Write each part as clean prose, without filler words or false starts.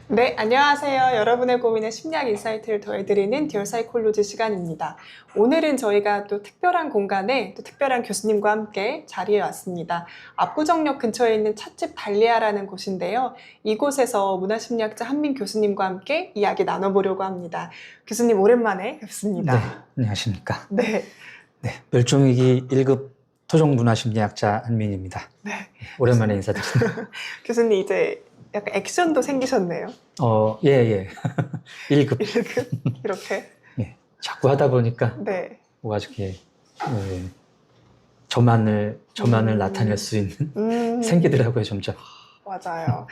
네, 안녕하세요. 여러분의 고민에 심리학 인사이트를 더해드리는 디얼 사이콜로지 시간입니다. 오늘은 저희가 또 특별한 공간에 또 특별한 교수님과 함께 자리에 왔습니다. 압구정역 근처에 있는 찻집 달리아라는 곳인데요. 이곳에서 문화심리학자 한민 교수님과 함께 이야기 나눠보려고 합니다. 교수님 오랜만에 뵙습니다. 네, 안녕하십니까. 네. 네, 멸종위기 1급 토종문화심리학자 한민입니다. 네. 오랜만에 인사드립니다. 교수님 이제 약간 액션도 생기셨네요. 예. 1급. 이렇게. 예, 자꾸 하다 보니까 네. 뭐가 이렇게 저만을 나타낼 수 있는 생기더라고요, 점점. 맞아요.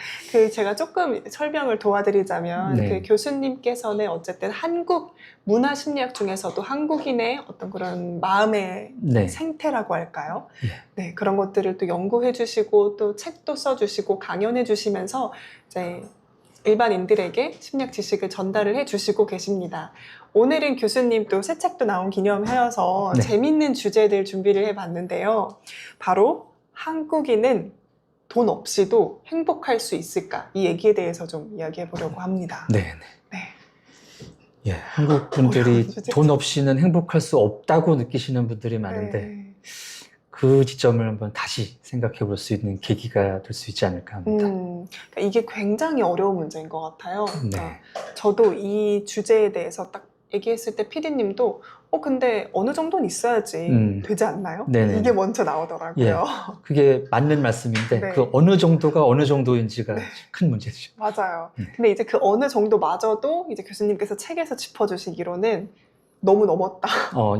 제가 조금 설명을 도와드리자면 네. 교수님께서는 어쨌든 한국 문화 심리학 중에서도 한국인의 어떤 그런 마음의 네. 생태라고 할까요? 예. 네, 그런 것들을 또 연구해 주시고 또 책도 써 주시고 강연해 주시면서 이제 일반인들에게 심리학 지식을 전달을 해 주시고 계십니다. 오늘은 교수님 또 새 책도 나온 기념하여서 네. 재밌는 주제들 준비를 해 봤는데요. 바로 한국인은 돈 없이도 행복할 수 있을까? 이 얘기에 대해서 좀 이야기해 보려고 합니다. 네. 네. 예, 한국 분들이 어려운 주제죠. 돈 없이는 행복할 수 없다고 느끼시는 분들이 많은데 네. 그 지점을 한번 다시 생각해 볼 수 있는 계기가 될 수 있지 않을까 합니다. 그러니까 이게 굉장히 어려운 문제인 것 같아요. 네. 그러니까 저도 이 주제에 대해서 딱 얘기했을 때 피디님도 근데 어느 정도는 있어야지 되지 않나요? 네네. 이게 먼저 나오더라고요. 그게 맞는 말씀인데 네. 그 어느 정도가 어느 정도인지가 네. 큰 문제죠. 맞아요. 네. 근데 이제 그 어느 정도마저도 이제 교수님께서 책에서 짚어주시기로는 너무 넘었다.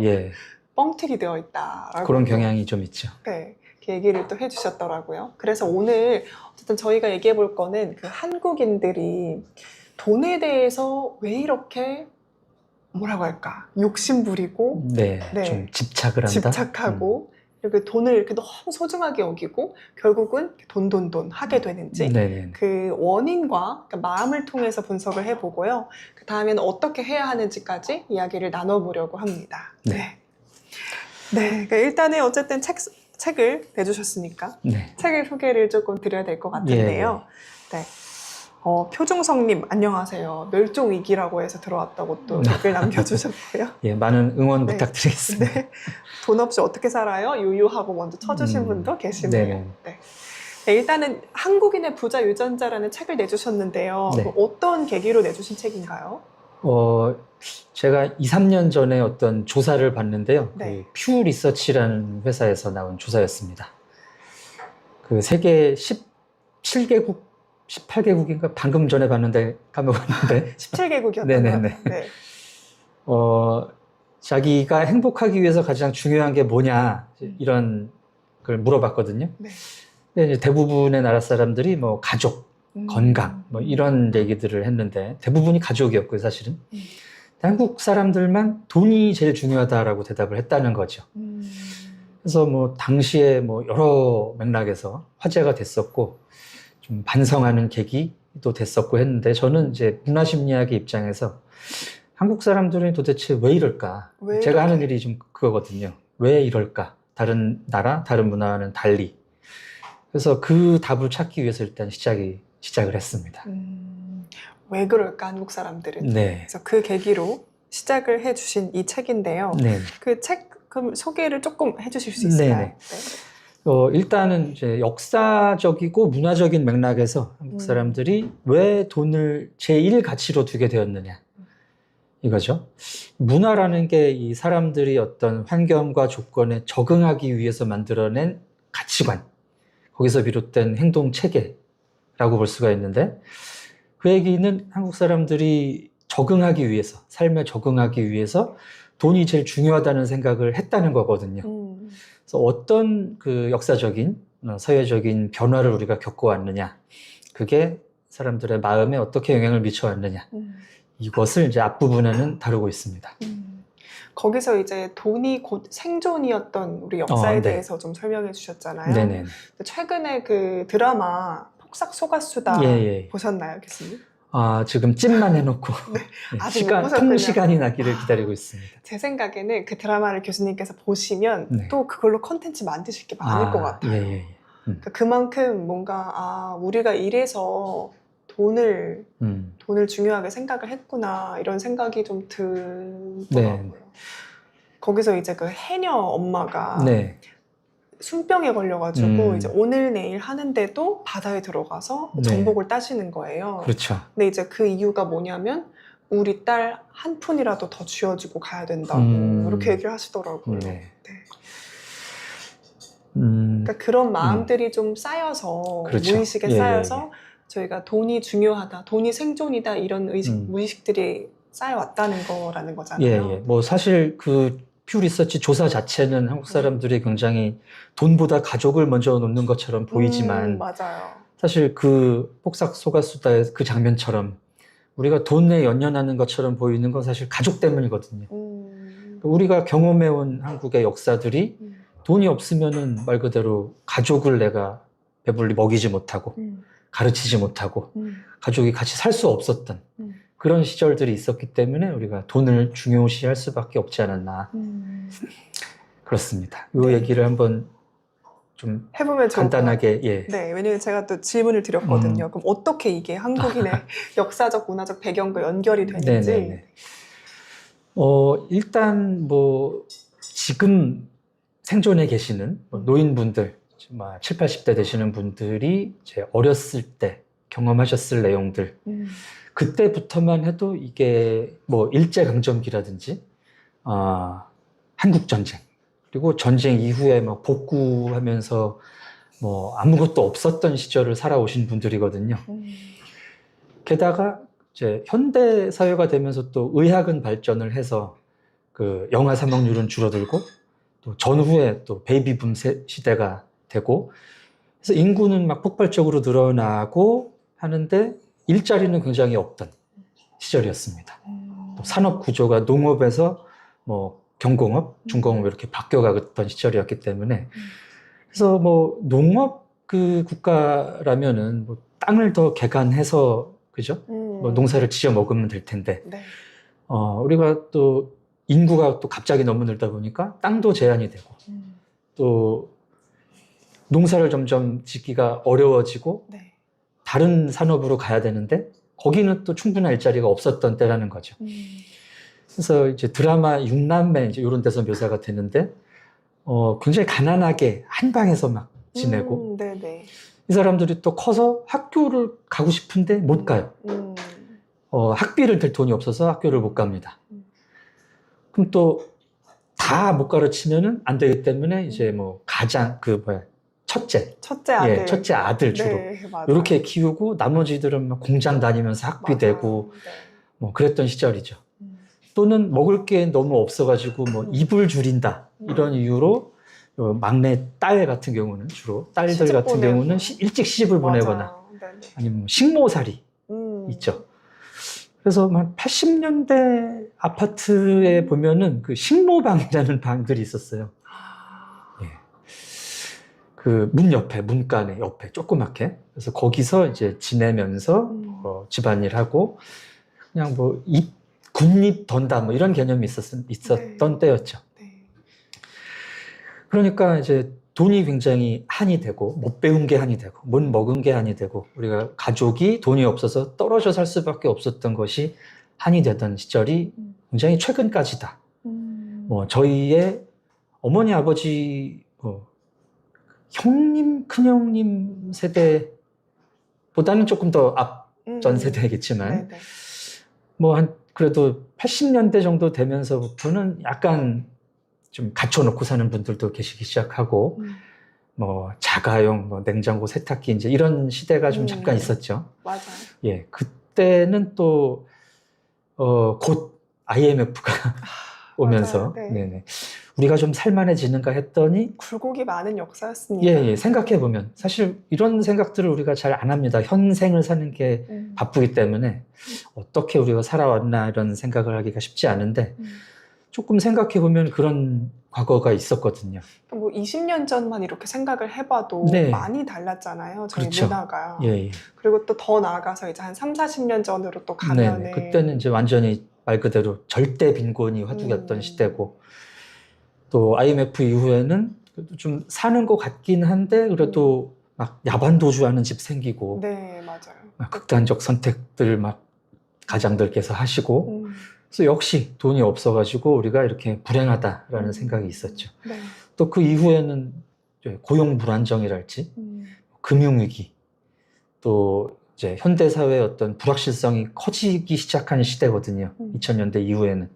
예. 뻥튀기 되어 있다라고. 그런 경향이 좀 있죠. 네, 그 얘기를 또 해주셨더라고요. 그래서 오늘 어쨌든 저희가 얘기해 볼 거는 그 한국인들이 돈에 대해서 왜 이렇게 뭐라고 할까 욕심부리고 네, 네. 좀 집착을 한다. 집착하고 이렇게 돈을 이렇게 너무 소중하게 여기고 결국은 돈 하게 되는지 네네. 그 원인과 그러니까 마음을 통해서 분석을 해보고요. 그 다음에는 어떻게 해야 하는지까지 이야기를 나눠보려고 합니다. 네. 네, 그러니까 일단은 어쨌든 책을 내주셨으니까 네. 책을 소개를 조금 드려야 될 것 같은데요. 네. 표중성님 안녕하세요. 멸종위기라고 해서 들어왔다고 또 댓글 남겨주셨고요. 예, 많은 응원 네. 부탁드리겠습니다. 네. 돈 없이 어떻게 살아요? 유유하고 먼저 쳐주신 분도 계시네요. 네네. 네. 네, 일단은 한국인의 부자 유전자라는 책을 내주셨는데요. 네. 어떤 계기로 내주신 책인가요? 제가 2, 3년 전에 어떤 조사를 봤는데요. 네. 그 퓨 리서치라는 회사에서 나온 조사였습니다. 그 세계 17개국, 18개국인가 방금 전에 봤는데 까먹었는데 17개국이었던 네네네. 것 같아요. 네. 자기가 행복하기 위해서 가장 중요한 게 뭐냐 이런 걸 물어봤거든요. 네. 근데 이제 대부분의 나라 사람들이 뭐 가족, 건강 뭐 이런 얘기들을 했는데 대부분이 가족이었고요, 사실은. 한국 사람들만 돈이 제일 중요하다라고 대답을 했다는 거죠. 그래서 뭐 당시에 뭐 여러 맥락에서 화제가 됐었고 좀 반성하는 계기도 됐었고 했는데 저는 이제 문화심리학의 입장에서 한국 사람들은 도대체 왜 이럴까? 왜 제가 하는 이렇게? 일이 좀 그거거든요. 왜 이럴까? 다른 나라, 다른 문화와는 달리. 그래서 그 답을 찾기 위해서 일단 시작을 했습니다. 왜 그럴까 한국 사람들은? 네. 그래서 그 계기로 시작을 해주신 이 책인데요. 네. 그 책 그럼 소개를 조금 해주실 수 있을까요? 네네. 일단은 이제 역사적이고 문화적인 맥락에서 한국 사람들이 왜 돈을 제1 가치로 두게 되었느냐. 이거죠. 문화라는 게 이 사람들이 어떤 환경과 조건에 적응하기 위해서 만들어낸 가치관, 거기서 비롯된 행동 체계라고 볼 수가 있는데 그 얘기는 한국 사람들이 적응하기 위해서, 삶에 적응하기 위해서 돈이 제일 중요하다는 생각을 했다는 거거든요. 그래서 어떤 그 역사적인, 사회적인 변화를 우리가 겪어왔느냐, 그게 사람들의 마음에 어떻게 영향을 미쳐왔느냐, 이것을 이제 앞부분에는 다루고 있습니다. 거기서 이제 돈이 곧 생존이었던 우리 역사에 네. 대해서 좀 설명해 주셨잖아요. 네네. 최근에 그 드라마 폭삭 속았수다 예. 보셨나요, 교수님? 지금 찜만 해놓고 네, 아직 못 보셨군요. 통시간이 나기를 기다리고 있습니다. 제 생각에는 그 드라마를 교수님께서 보시면 네. 또 그걸로 컨텐츠 만드실 게 많을 것 같아요. 예. 그러니까 그만큼 뭔가 우리가 이래서 돈을 중요하게 생각을 했구나 이런 생각이 좀 들더라고요. 네. 거기서 이제 그 해녀 엄마가 네. 순병에 걸려가지고 이제 음. 오늘 내일 하는데도 바다에 들어가서 네. 전복을 따시는 거예요. 그렇죠. 근데 이제 그 이유가 뭐냐면 우리 딸 한 푼이라도 더 쥐어주고 가야 된다고 이렇게 얘기를 하시더라고요. 네. 네. 음. 그러니까 그런 마음들이 좀 쌓여서 그렇죠. 무의식에 예, 쌓여서 저희가 돈이 중요하다, 돈이 생존이다 이런 무의식들이 쌓여왔다는 거라는 거잖아요. 예. 뭐 사실 그 퓨 리서치 조사 자체는 한국 사람들이 굉장히 돈보다 가족을 먼저 놓는 것처럼 보이지만 맞아요. 사실 그 폭삭 소가수다의 그 장면처럼 우리가 돈에 연연하는 것처럼 보이는 건 사실 가족 때문이거든요. 우리가 경험해온 한국의 역사들이 돈이 없으면은 말 그대로 가족을 내가 배불리 먹이지 못하고 가르치지 못하고 가족이 같이 살 수 없었던 그런 시절들이 있었기 때문에 우리가 돈을 중요시할 수밖에 없지 않았나. 그렇습니다. 이 네. 얘기를 한번 좀 해보면 좋을 간단하게, 것 같아요. 네, 왜냐면 제가 또 질문을 드렸거든요. 그럼 어떻게 이게 한국인의 역사적, 문화적 배경과 연결이 되는지. 네네네. 일단 뭐 지금 생존해 계시는 노인분들, 7, 80대 되시는 분들이 이제 어렸을 때 경험하셨을 내용들, 그때부터만 해도 이게 뭐 일제강점기라든지, 한국전쟁, 그리고 전쟁 이후에 막 복구하면서 뭐 아무것도 없었던 시절을 살아오신 분들이거든요. 게다가 이제 현대 사회가 되면서 또 의학은 발전을 해서 그 영아 사망률은 줄어들고 또 전후에 또 베이비붐 시대가 되고 그래서 인구는 막 폭발적으로 늘어나고 하는데 일자리는 굉장히 없던 시절이었습니다. 또 산업 구조가 농업에서 뭐 경공업, 중공업 이렇게 바뀌어가던 시절이었기 때문에 그래서 뭐 농업 그 국가라면은 뭐 땅을 더 개간해서 그죠? 뭐 농사를 지어 먹으면 될 텐데 네. 우리가 또 인구가 또 갑자기 너무 늘다 보니까 땅도 제한이 되고 또 농사를 점점 짓기가 어려워지고 네. 다른 산업으로 가야 되는데 거기는 또 충분한 일자리가 없었던 때라는 거죠. 그래서 이제 드라마 육남매 이제 이런 데서 묘사가 되는데 굉장히 가난하게 한 방에서 막 지내고 네네. 이 사람들이 또 커서 학교를 가고 싶은데 못 가요. 학비를 댈 돈이 없어서 학교를 못 갑니다. 그럼 또 다 못 가르치면은 안 되기 때문에 이제 뭐 가장 첫째 아들. 예, 첫째 아들 주로 네, 맞아요. 이렇게 키우고 나머지들은 막 공장 다니면서 학비 맞아요. 대고 네. 뭐 그랬던 시절이죠. 또는 먹을 게 너무 없어가지고 뭐 입을 줄인다 이런 이유로 막내 딸 같은 경우는 주로 딸들 같은 경우는 일찍 시집을 보내거나 아니면 식모살이 있죠. 그래서 막 80년대 아파트에 보면은 그 식모방이라는 방들이 있었어요. 예. 그 문 옆에, 문간에 옆에 조그맣게. 그래서 거기서 이제 지내면서 집안일하고 그냥 뭐 군입 던다 뭐 이런 개념이 있었던 때였죠. 네. 그러니까 이제 돈이 굉장히 한이 되고 못 배운 게 한이 되고 못 먹은 게 한이 되고 우리가 가족이 돈이 없어서 떨어져 살 수밖에 없었던 것이 한이 되던 시절이 굉장히 최근까지다. 뭐 저희의 어머니 아버지 형님 큰형님 세대보다는 조금 더 앞전 세대겠지만 뭐 한 그래도 80년대 정도 되면서부터는 약간 좀 갖춰놓고 사는 분들도 계시기 시작하고 뭐 자가용, 뭐 냉장고, 세탁기 이제 이런 시대가 좀 잠깐 있었죠. 맞아요. 예, 그때는 또 곧 IMF가 오면서 맞아요. 네. 네네. 우리가 좀 살만해지는가 했더니 굴곡이 많은 역사였습니다. 예, 생각해 보면 사실 이런 생각들을 우리가 잘 안 합니다. 현생을 사는 게 바쁘기 때문에 어떻게 우리가 살아왔나 이런 생각을 하기가 쉽지 않은데 조금 생각해 보면 그런 과거가 있었거든요. 뭐 20년 전만 이렇게 생각을 해봐도 네. 많이 달랐잖아요. 저희 그렇죠. 문화가. 예. 그리고 또 더 나아가서 이제 한 3, 40년 전으로 또 가면은 네. 그때는 이제 완전히 말 그대로 절대 빈곤이 화두였던 시대고 또 IMF 이후에는 좀 사는 것 같긴 한데 그래도 막 야반도주하는 집 생기고 네, 맞아요. 막 극단적 선택들 막 가장들께서 하시고 음, 그래서 역시 돈이 없어가지고 우리가 이렇게 불행하다라는 음. 생각이 있었죠. 네. 또 그 이후에는 이제 고용 불안정이랄지 금융위기 또 이제 현대사회의 어떤 불확실성이 커지기 시작하는 시대거든요. 2000년대 이후에는.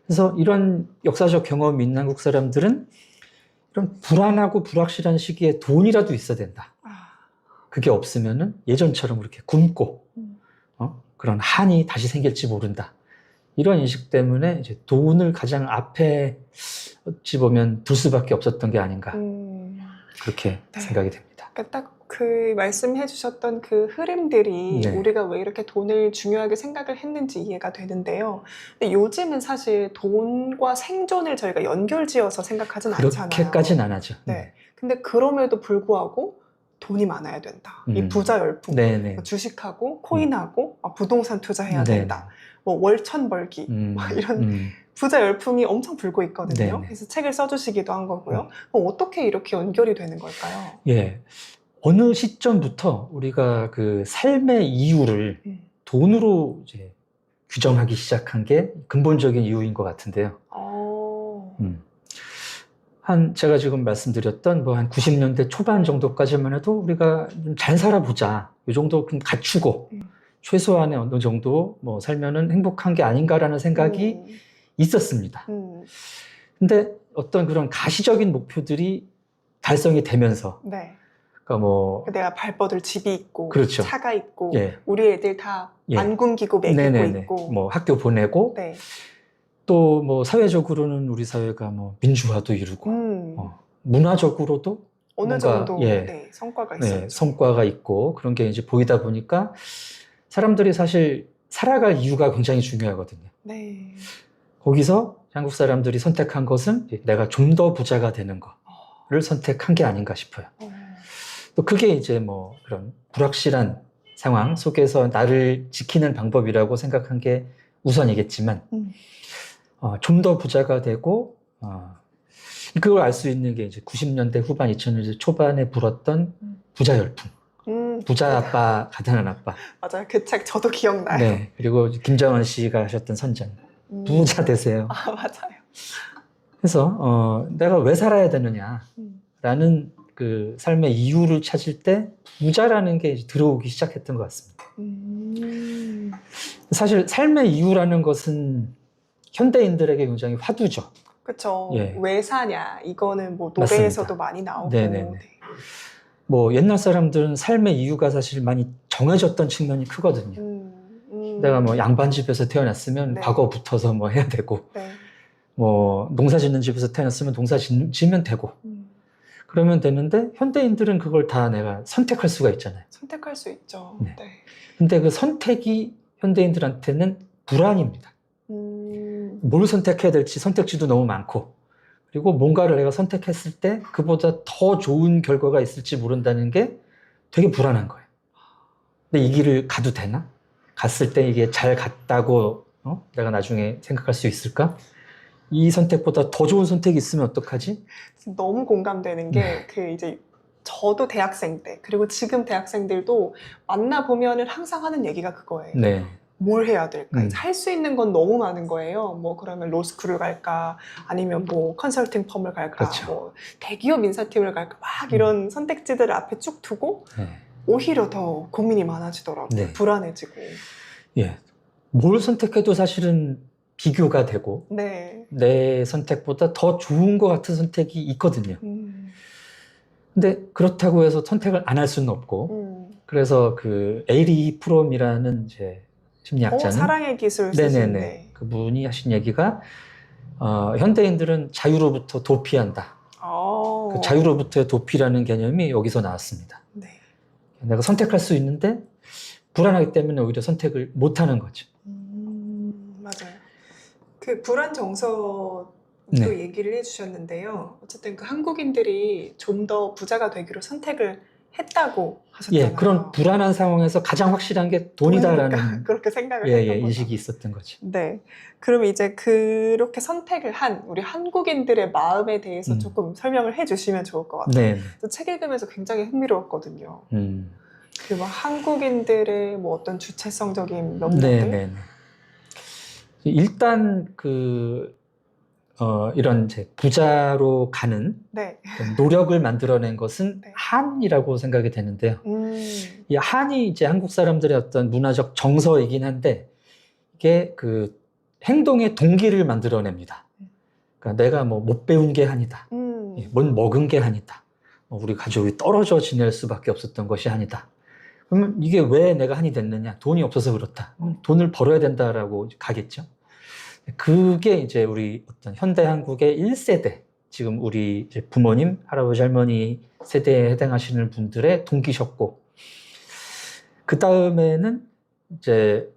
그래서 이런 역사적 경험이 있는 한국 사람들은 이런 불안하고 불확실한 시기에 돈이라도 있어야 된다. 그게 없으면은 예전처럼 그렇게 굶고 그런 한이 다시 생길지 모른다. 이런 인식 때문에 이제 돈을 가장 앞에 어찌 보면 둘 수밖에 없었던 게 아닌가 그렇게 네. 생각이 됩니다. 그러니까 딱 그 말씀해 주셨던 그 흐름들이 네. 우리가 왜 이렇게 돈을 중요하게 생각을 했는지 이해가 되는데요. 근데 요즘은 사실 돈과 생존을 저희가 연결지어서 생각하진 않잖아요. 그렇게까지는 안 하죠. 네. 근데 그럼에도 불구하고 돈이 많아야 된다. 이 부자 열풍. 네네. 주식하고 코인하고 부동산 투자해야 된다. 뭐 월천 벌기 막 이런 부자 열풍이 엄청 불고 있거든요. 네네. 그래서 책을 써주시기도 한 거고요. 그럼 어떻게 이렇게 연결이 되는 걸까요? 예. 어느 시점부터 우리가 그 삶의 이유를 돈으로 이제 규정하기 시작한 게 근본적인 이유인 것 같은데요. 제가 지금 말씀드렸던 뭐 한 90년대 초반 정도까지만 해도 우리가 좀 잘 살아보자. 이 정도 좀 갖추고 최소한의 어느 정도 뭐 살면은 행복한 게 아닌가라는 생각이 있었습니다. 근데 어떤 그런 가시적인 목표들이 달성이 되면서 네. 그러니까 뭐 내가 발 뻗을 집이 있고 그렇죠. 차가 있고 예. 우리 애들 다 안 예. 굶기고 먹이고 네네네. 있고 뭐 학교 보내고 네. 또 뭐 사회적으로는 우리 사회가 뭐 민주화도 이루고 문화적으로도 어느 뭔가, 정도 예. 네, 성과가 네, 있었죠. 성과가 있고 그런 게 이제 보이다 보니까 사람들이 사실 살아갈 이유가 굉장히 중요하거든요. 네. 거기서 한국 사람들이 선택한 것은 내가 좀 더 부자가 되는 거를 선택한 게 아닌가 싶어요. 또 그게 이제 뭐 그런 불확실한 상황 속에서 나를 지키는 방법이라고 생각한 게 우선이겠지만 좀 더 부자가 되고 그걸 알 수 있는 게 이제 90년대 후반 2000년대 초반에 불었던 부자 열풍. 부자 아빠, 가난한 아빠. 맞아요. 그 책 저도 기억나요. 네. 그리고 김정은 씨가 하셨던 선전. 부자 되세요. 맞아요. 그래서 내가 왜 살아야 되느냐라는 그 삶의 이유를 찾을 때 부자라는 게 이제 들어오기 시작했던 것 같습니다. 사실 삶의 이유라는 것은 현대인들에게 굉장히 화두죠. 그렇죠. 예. 왜 사냐 이거는 뭐 노래에서도 많이 나오고. 네네네. 뭐 옛날 사람들은 삶의 이유가 사실 많이 정해졌던 측면이 크거든요. 내가 뭐 양반집에서 태어났으면 네. 과거 붙어서 뭐 해야 되고, 네. 뭐 농사 짓는 집에서 태어났으면 농사 짓면 되고, 그러면 되는데 현대인들은 그걸 다 내가 선택할 수가 있잖아요. 선택할 수 있죠. 네. 네. 근데 그 선택이 현대인들한테는 불안입니다. 뭘 선택해야 될지 선택지도 너무 많고, 그리고 뭔가를 내가 선택했을 때 그보다 더 좋은 결과가 있을지 모른다는 게 되게 불안한 거예요. 근데 이 길을 가도 되나? 갔을 때 이게 잘 갔다고 내가 나중에 생각할 수 있을까? 이 선택보다 더 좋은 선택이 있으면 어떡하지? 너무 공감되는 게 그 이제 저도 대학생 때 그리고 지금 대학생들도 만나 보면은 항상 하는 얘기가 그거예요. 네. 뭘 해야 될까? 할 수 있는 건 너무 많은 거예요. 뭐 그러면 로스쿨을 갈까? 아니면 뭐 컨설팅 펌을 갈까? 그렇죠. 뭐 대기업 인사팀을 갈까? 막 이런 선택지들을 앞에 쭉 두고 네. 오히려 더 고민이 많아지더라고요. 네. 불안해지고. 예. 뭘 선택해도 사실은 비교가 되고 네. 내 선택보다 더 좋은 것 같은 선택이 있거든요. 근데 그렇다고 해서 선택을 안 할 수는 없고 그래서 그 에이리 프롬이라는 이제 심리학자는 사랑의 기술 네네네. 쓰시는데 그분이 하신 얘기가 현대인들은 자유로부터 도피한다. 그 자유로부터의 도피라는 개념이 여기서 나왔습니다. 네. 내가 선택할 수 있는데 불안하기 때문에 오히려 선택을 못하는 거죠. 맞아요. 그 불안 정서도 네. 얘기를 해주셨는데요. 어쨌든 그 한국인들이 좀 더 부자가 되기로 선택을 했다고 하셨잖아요. 예, 그런 불안한 상황에서 가장 확실한 게 돈이다라는 그렇게 생각을 예, 했던 예, 거죠. 인식이 있었던 거죠. 네. 그럼 이제 그렇게 선택을 한 우리 한국인들의 마음에 대해서 조금 설명을 해주시면 좋을 것 같아요. 네. 또 책 읽으면서 굉장히 흥미로웠거든요. 음. 그 뭐 한국인들의 뭐 어떤 주체성적인 면모들. 네, 네, 네. 일단 이런 이제 부자로 가는 네. 노력을 만들어낸 것은 네. 한이라고 생각이 되는데요. 이 한이 이제 한국 사람들의 어떤 문화적 정서이긴 한데 이게 그 행동의 동기를 만들어냅니다. 그러니까 내가 뭐 못 배운 게 한이다. 못 먹은 게 한이다. 우리 가족이 떨어져 지낼 수밖에 없었던 것이 한이다. 그러면 이게 왜 내가 한이 됐느냐? 돈이 없어서 그렇다. 돈을 벌어야 된다라고 가겠죠. 그게 이제 우리 어떤 현대 한국의 1세대, 지금 우리 이제 부모님, 할아버지, 할머니 세대에 해당하시는 분들의 동기셨고, 그 다음에는 이제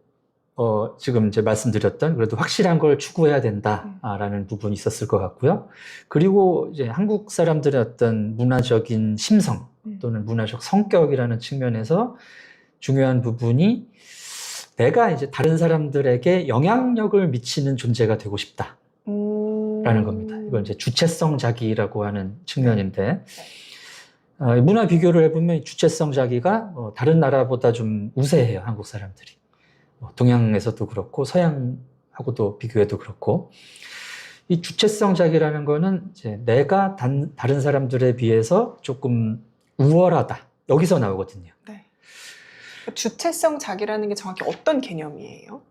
지금 이제 말씀드렸던 그래도 확실한 걸 추구해야 된다라는 부분이 있었을 것 같고요. 그리고 이제 한국 사람들의 어떤 문화적인 심성 또는 문화적 성격이라는 측면에서 중요한 부분이 내가 이제 다른 사람들에게 영향력을 미치는 존재가 되고 싶다라는 겁니다. 이건 이제 주체성 자기라고 하는 측면인데, 문화 비교를 해보면 주체성 자기가 다른 나라보다 좀 우세해요, 한국 사람들이. 동양에서도 그렇고 서양하고도 비교해도 그렇고, 이 주체성 자기라는 거는 이제 내가 다른 사람들에 비해서 조금 우월하다, 여기서 나오거든요. 네. 주체성 자기라는 게 정확히 어떤 개념이에요?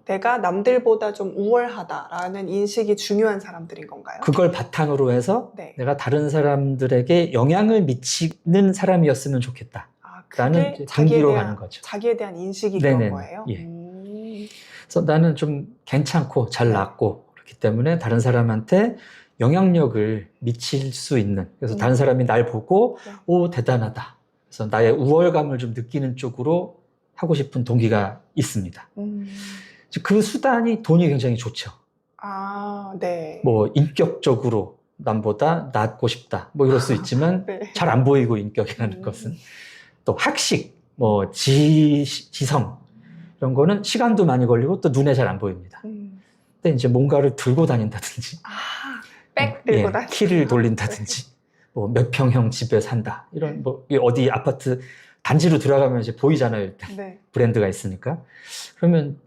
내가 남들보다 좀 우월하다라는 인식이 중요한 사람들인 건가요? 그걸 바탕으로 해서 네. 내가 다른 사람들에게 영향을 미치는 사람이었으면 좋겠다. 라는 동기로 가는 거죠. 자기에 대한 인식이 네네, 그런 거예요? 예. 그래서 나는 좀 괜찮고 잘 낫고 그렇기 때문에 다른 사람한테 영향력을 미칠 수 있는, 그래서 다른 사람이 날 보고 오 대단하다, 그래서 나의 우월감을 좀 느끼는 쪽으로 하고 싶은 동기가 있습니다. 그 수단이 돈이 굉장히 좋죠. 아, 네. 뭐 인격적으로 남보다 낫고 싶다, 뭐 이럴 수 있지만 네. 잘 안 보이고 인격이라는 것은. 또 학식, 뭐 지성 이런 거는 시간도 많이 걸리고 또 눈에 잘 안 보입니다. 근데 이제 뭔가를 들고 다닌다든지, 백 들고 다니고, 키를 돌린다든지, 뭐 몇 평형 집에 산다, 이런 뭐 어디 아파트 단지로 들어가면 이제 보이잖아요, 일단. 네. 브랜드가 있으니까. 그러면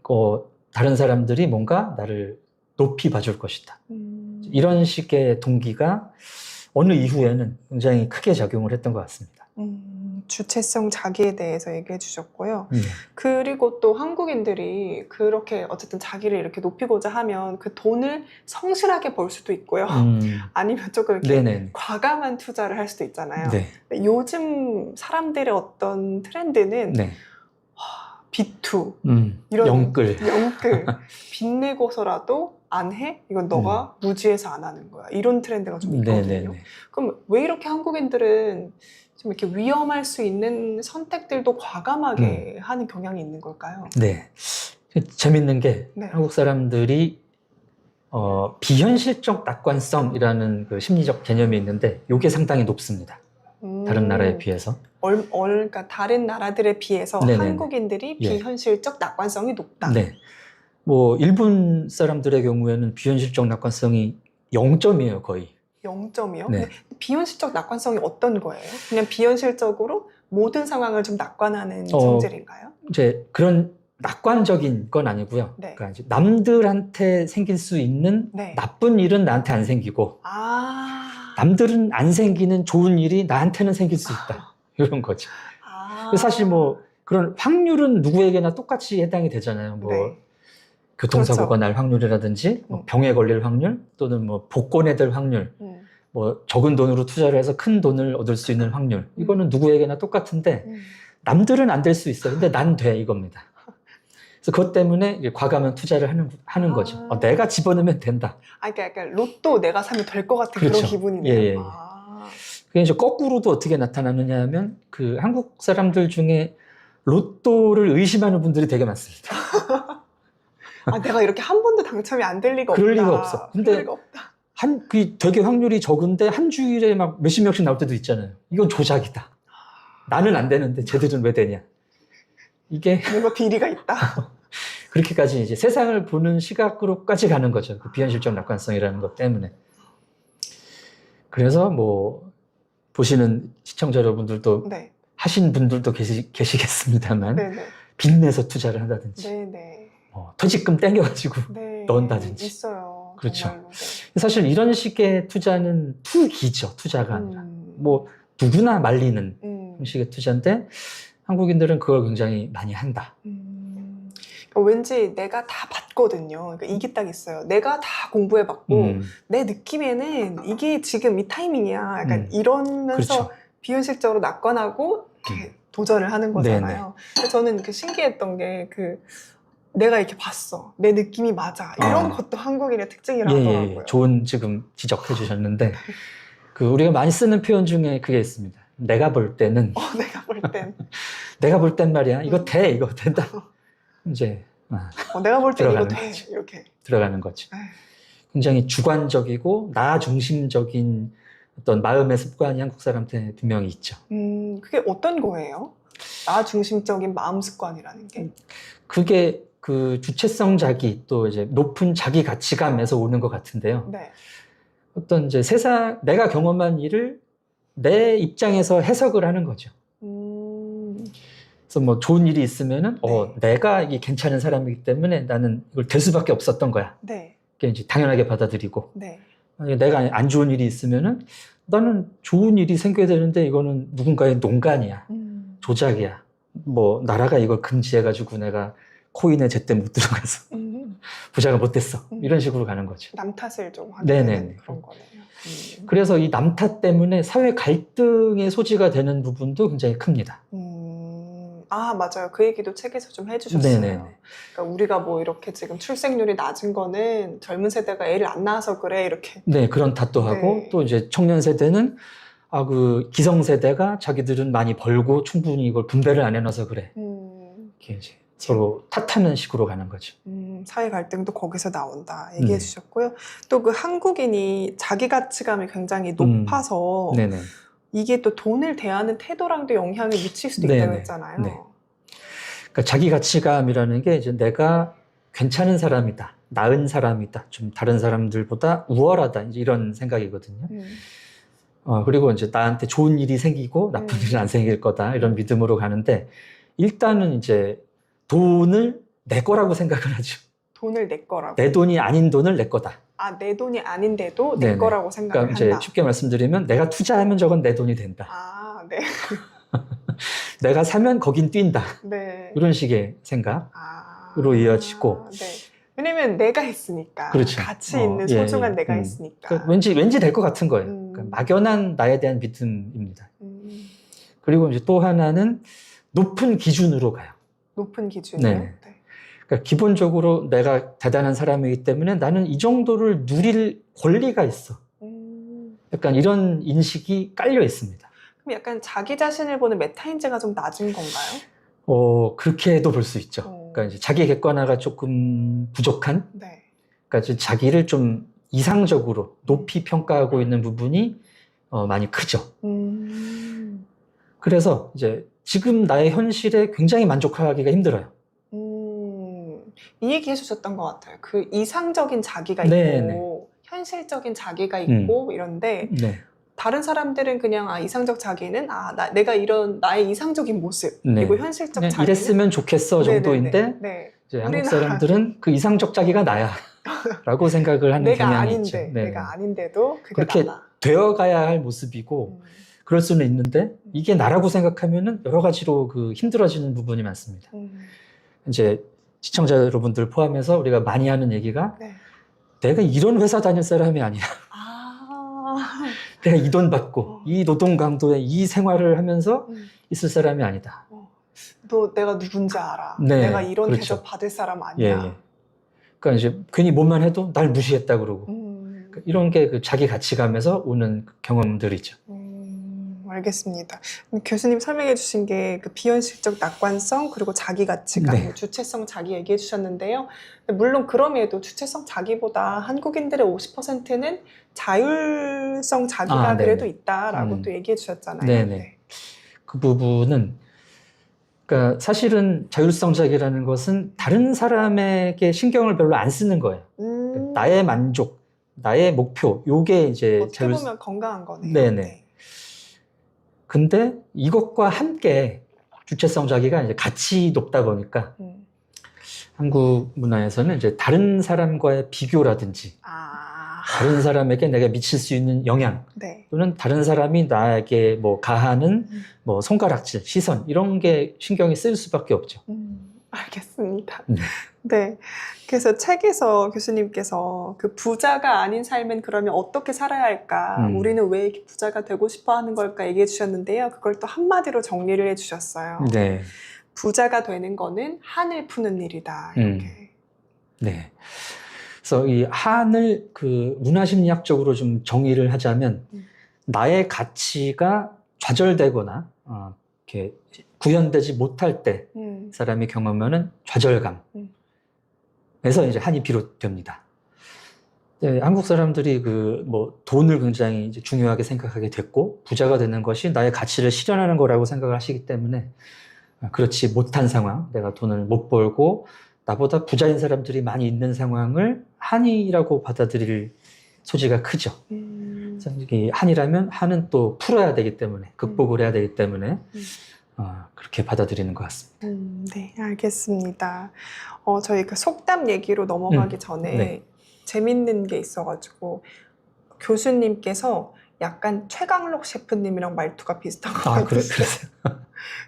다른 사람들이 뭔가 나를 높이 봐줄 것이다. 이런 식의 동기가 어느 이후에는 굉장히 크게 작용을 했던 것 같습니다. 주체성 자기에 대해서 얘기해 주셨고요. 그리고 또 한국인들이 그렇게 어쨌든 자기를 이렇게 높이고자 하면 그 돈을 성실하게 벌 수도 있고요. 아니면 조금 이렇게 네네. 과감한 투자를 할 수도 있잖아요. 네. 근데 요즘 사람들의 어떤 트렌드는 네. 비투, 이런 영끌. 빚내고서라도 안 해? 이건 너가 무지해서 안 하는 거야. 이런 트렌드가 좀 있거든요. 네네네. 그럼 왜 이렇게 한국인들은 좀 이렇게 위험할 수 있는 선택들도 과감하게 하는 경향이 있는 걸까요? 네. 재밌는 게 네. 한국 사람들이 비현실적 낙관성이라는 그 심리적 개념이 있는데 이게 상당히 높습니다. 다른 나라에 비해서. 그러니까 다른 나라들에 비해서 네네네. 한국인들이 예. 비현실적 낙관성이 높다. 네. 뭐 일본 사람들의 경우에는 비현실적 낙관성이 0점이에요, 거의. 0점이요? 네. 근데 비현실적 낙관성이 어떤 거예요? 그냥 비현실적으로 모든 상황을 좀 낙관하는 성질인가요? 이제 그런 낙관적인 건 아니고요. 네. 그러니까 이제 남들한테 생길 수 있는 네. 나쁜 일은 나한테 안 생기고, 남들은 안 생기는 좋은 일이 나한테는 생길 수 있다. 이런 거죠. 사실 뭐 그런 확률은 누구에게나 똑같이 해당이 되잖아요. 뭐 네. 교통사고가 그렇죠. 날 확률이라든지, 뭐 병에 걸릴 확률, 또는 뭐 복권에 될 확률, 뭐 적은 돈으로 투자를 해서 큰 돈을 얻을 수 있는 확률, 이거는 누구에게나 똑같은데 남들은 안 될 수 있어요. 근데 난 돼, 이겁니다. 그래서 그것 때문에 이제 과감한 투자를 하는 거죠. 내가 집어넣으면 된다. 그러니까 로또 내가 사면 될 것 같은 그렇죠. 그런 기분이네요. 예, 예. 그게 이제 거꾸로도 어떻게 나타나느냐 하면 그 한국 사람들 중에 로또를 의심하는 분들이 되게 많습니다. 내가 이렇게 한 번도 당첨이 안 될 리가 없다. 그럴 리가 없어. 근데 그럴 리가 없다. 그 되게 확률이 적은데 한 주일에 막 몇십 명씩 나올 때도 있잖아요. 이건 조작이다. 나는 안 되는데 쟤들은 왜 되냐. 이게 뭔가 비리가 있다. 그렇게까지 이제 세상을 보는 시각으로까지 가는 거죠. 그 비현실적 낙관성이라는 것 때문에. 그래서 뭐 보시는 시청자 여러분들도 네. 하신 분들도 계시겠습니다만 네네. 빚내서 투자를 한다든지 네네. 퇴직금 땡겨가지고 네. 넣은다든지. 있어요. 그렇죠. 정말로. 네. 사실 이런 식의 투자는 투기죠. 투자가 아니라. 음. 뭐 누구나 말리는 음. 형식의 투자인데 한국인들은 그걸 굉장히 많이 한다. 그러니까 왠지 내가 다 봤거든요. 그러니까 이게 딱 있어요. 내가 다 공부해봤고 내 느낌에는 이게 지금 이 타이밍이야. 약간 이러면서 그렇죠. 비현실적으로 낙관하고 이렇게 도전을 하는 거잖아요. 그래서 저는 그 신기했던 게 내가 이렇게 봤어. 내 느낌이 맞아. 이런 것도 한국인의 특징이라고 하더라고요. 좋은 지금 지적해 주셨는데 그 우리가 많이 쓰는 표현 중에 그게 있습니다. 내가 볼 때는 내가 볼 땐. 내가 볼 땐 말이야. 이거 돼. 이거 된다. 이제 내가 볼 땐 이거 들어가는 돼. 거지. 이렇게. 들어가는 거죠. 에휴. 굉장히 주관적이고 나 중심적인 어떤 마음의 습관이 한국 사람한테 분명히 있죠. 그게 어떤 거예요? 나 중심적인 마음 습관이라는 게? 그게 그 주체성 자기 또 이제 높은 자기 가치감에서 오는 것 같은데요. 네. 어떤 이제 세상 내가 경험한 일을 내 입장에서 해석을 하는 거죠. 그래서 뭐 좋은 일이 있으면은 내가 이게 괜찮은 사람이기 때문에 나는 이걸 될 수밖에 없었던 거야. 네. 그게 이제 당연하게 받아들이고. 네. 내가 안 좋은 일이 있으면은 나는 좋은 일이 생겨야 되는데 이거는 누군가의 농간이야. 조작이야. 뭐 나라가 이걸 금지해가지고 내가 코인에 제때 못 들어가서 부자가 못 됐어. 이런 식으로 가는 거죠. 남 탓을 좀 하게 되는 그런 거네요. 그래서 이 남 탓 때문에 사회 갈등의 소지가 되는 부분도 굉장히 큽니다. 맞아요. 그 얘기도 책에서 좀 해주셨어요. 네네. 그러니까 우리가 뭐 이렇게 지금 출생률이 낮은 거는 젊은 세대가 애를 안 낳아서 그래 이렇게. 네, 그런 탓도 하고 또 이제 청년 세대는 그 기성 세대가 자기들은 많이 벌고 충분히 이걸 분배를 안 해놔서 그래. 이렇게 이제 서로 탓하는 식으로 가는 거죠. 사회 갈등도 거기서 나온다 얘기해 주셨고요. 또 그 한국인이 자기 가치감이 굉장히 높아서 네네. 이게 또 돈을 대하는 태도랑도 영향을 미칠 수도 네네. 있다고 했잖아요. 네. 그러니까 자기 가치감이라는 게 이제 내가 괜찮은 사람이다, 나은 사람이다, 좀 다른 사람들보다 우월하다 이제 이런 생각이거든요. 그리고 이제 나한테 좋은 일이 생기고 나쁜 일은 안 생길 거다 이런 믿음으로 가는데 일단은 이제 돈을 내 거라고 생각을 하죠. 돈을 내 거라고. 내 돈이 아닌 돈을 내 거다. 내 돈이 아닌데도 내 네네. 거라고 생각을 그러니까 한다. 이제 쉽게 말씀드리면 내가 투자하면 저건 내 돈이 된다. 네. 내가 사면 거긴 뛴다. 네. 이런 식의 생각으로 이어지고. 네. 왜냐면 내가 했으니까. 그렇죠. 가치 있는 소중한 내가 했으니까. 그러니까 왠지 될 것 같은 거예요. 그러니까 막연한 나에 대한 믿음입니다. 그리고 이제 또 하나는 높은 기준으로 가요. 높은 기준이요? 네. 그러니까 기본적으로 내가 대단한 사람이기 때문에 나는 이 정도를 누릴 권리가 있어. 약간 이런 인식이 깔려 있습니다. 그럼 약간 자기 자신을 보는 메타인지가 좀 낮은 건가요? 그렇게도 볼 수 있죠. 그러니까 이제 자기 객관화가 조금 부족한. 네. 그러니까 이제 자기를 좀 이상적으로 높이 평가하고 있는 부분이 많이 크죠. 그래서 이제 지금 나의 현실에 굉장히 만족하기가 힘들어요. 이 얘기 해주셨던 것 같아요. 그 이상적인 자기가 있고 네네. 현실적인 자기가 있고 이런데 네. 다른 사람들은 그냥 이상적 자기는 내가 이런 나의 이상적인 모습 그리고 현실적 자기는 이랬으면 좋겠어 정도인데 네. 이제 한국 사람들은 그 이상적 자기가 나야 라고 생각을 하는 내가 경향이 아닌데, 있죠. 네. 내가 아닌데도 그게 그렇게 나다. 되어가야 할 모습이고 그럴 수는 있는데 이게 나라고 생각하면은 여러 가지로 그 힘들어지는 부분이 많습니다. 이제 시청자 여러분들 포함해서 우리가 많이 하는 얘기가 내가 이런 회사 다닐 사람이 아니야. 내가 이 돈 받고 이 노동 강도에 이 생활을 하면서 있을 사람이 아니다. 너 내가 누군지 알아. 네, 내가 이런 그렇죠. 대접 받을 사람 아니야. 그러니까 이제 괜히 뭐만 해도 날 무시했다 그러고 그러니까 이런 게 그 자기 가치감에서 오는 경험들이죠. 알겠습니다. 교수님 설명해 주신 게 그 비현실적 낙관성 그리고 자기 가치감, 주체성 자기 얘기해 주셨는데요. 물론 그럼에도 주체성 자기보다 한국인들의 50%는 자율성 자기가 그래도 있다라고 또 얘기해 주셨잖아요. 네네. 그 부분은 그러니까 사실은 자율성적이라는 것은 다른 사람에게 신경을 별로 안 쓰는 거예요. 나의 만족, 나의 목표, 요게 이제 어떻게 보면 건강한 거네요. 네네. 네. 근데 이것과 함께 주체성 자기가 이제 같이 높다 보니까 한국 문화에서는 이제 다른 사람과의 비교라든지 다른 사람에게 내가 미칠 수 있는 영향 네. 또는 다른 사람이 나에게 뭐 가하는 뭐 손가락질, 시선 이런 게 신경이 쓰일 수밖에 없죠. 알겠습니다. 네. 네. 그래서 책에서 교수님께서 그 부자가 아닌 삶은 그러면 어떻게 살아야 할까? 우리는 왜 이렇게 부자가 되고 싶어 하는 걸까? 얘기해 주셨는데요. 그걸 또 한마디로 정리를 해 주셨어요. 네. 부자가 되는 거는 한을 푸는 일이다. 이렇게. 네. 그래서 이 한을 그 문화심리학적으로 좀 정의를 하자면 나의 가치가 좌절되거나 이렇게 구현되지 못할 때 사람이 경험하는 좌절감에서 이제 한이 비롯됩니다. 네, 한국 사람들이 그 뭐 돈을 굉장히 이제 중요하게 생각하게 됐고 부자가 되는 것이 나의 가치를 실현하는 거라고 생각을 하시기 때문에 그렇지 못한 상황, 내가 돈을 못 벌고 나보다 부자인 사람들이 많이 있는 상황을 한이라고 받아들일 소지가 크죠. 그래서 이 한이라면 한은 또 풀어야 되기 때문에 극복을 해야 되기 때문에 그렇게 받아들이는 것 같습니다. 네, 알겠습니다. 저희 그 속담 얘기로 넘어가기 전에 네. 재밌는 게 있어가지고 교수님께서 약간 최강록 셰프님이랑 말투가 비슷한 것 같아요. 그러세요?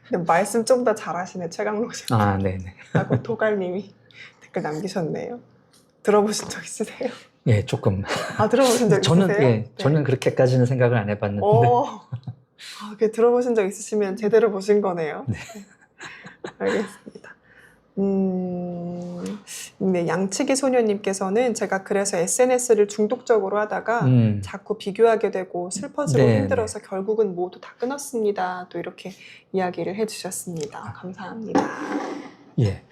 근데 말씀 좀 더 잘하시네, 최강록 셰프. 네네. 라고 도갈님이 댓글 남기셨네요. 들어보신 적 있으세요? 예, 조금. 들어보신 적 있으세요? 네. 저는 그렇게까지는 생각을 안 해봤는데. 들어보신 적 있으시면 제대로 보신 거네요. 네. 알겠습니다. 네, 양치기 소녀님께서는 제가 그래서 SNS를 중독적으로 하다가 자꾸 비교하게 되고 슬퍼지고 네, 힘들어서 결국은 모두 다 끊었습니다. 또 이렇게 이야기를 해주셨습니다. 감사합니다. 예.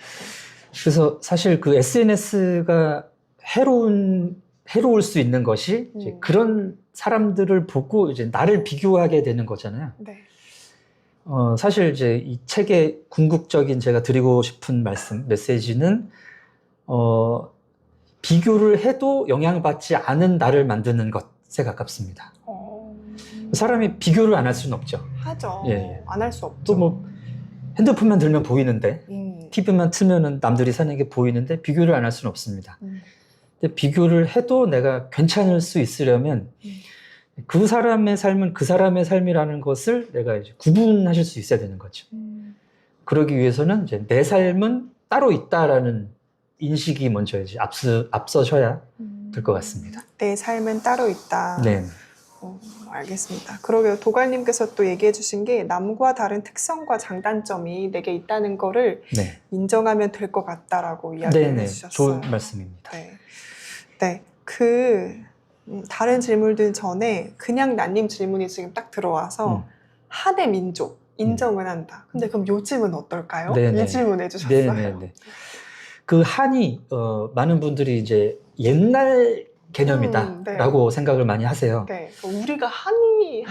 그래서 사실 그 SNS가 해로울 수 있는 것이 이제 그런 사람들을 보고 이제 나를 비교하게 되는 거잖아요. 네. 사실 이제 이 책의 궁극적인 제가 드리고 싶은 메시지는 비교를 해도 영향받지 않은 나를 만드는 것에 가깝습니다. 사람이 비교를 안 할 수는 없죠. 하죠. 예. 안 할 수 없죠. 또 뭐 핸드폰만 들면 보이는데 TV만 틀면은 남들이 사는 게 보이는데 비교를 안 할 수는 없습니다. 근데 비교를 해도 내가 괜찮을 수 있으려면 그 사람의 삶은 그 사람의 삶이라는 것을 내가 이제 구분하실 수 있어야 되는 거죠. 그러기 위해서는 이제 내 삶은 따로 있다라는 인식이 먼저 이제 앞서셔야 될 것 같습니다. 내 삶은 따로 있다. 네. 알겠습니다. 그러게요. 도갈님께서 또 얘기해 주신 게 남과 다른 특성과 장단점이 내게 있다는 거를 네. 인정하면 될 것 같다라고 이야기를 해주셨어요. 좋은 말씀입니다. 네. 다른 질문들 전에 그냥 난님 질문이 지금 딱 들어와서 한의 민족 인정은 한다. 근데 그럼 요즘은 어떨까요? 네네. 이 질문 해주셨어요. 네네네. 그 한이 많은 분들이 이제 옛날 개념이다라고 생각을 많이 하세요. 네, 그러니까 우리가 한이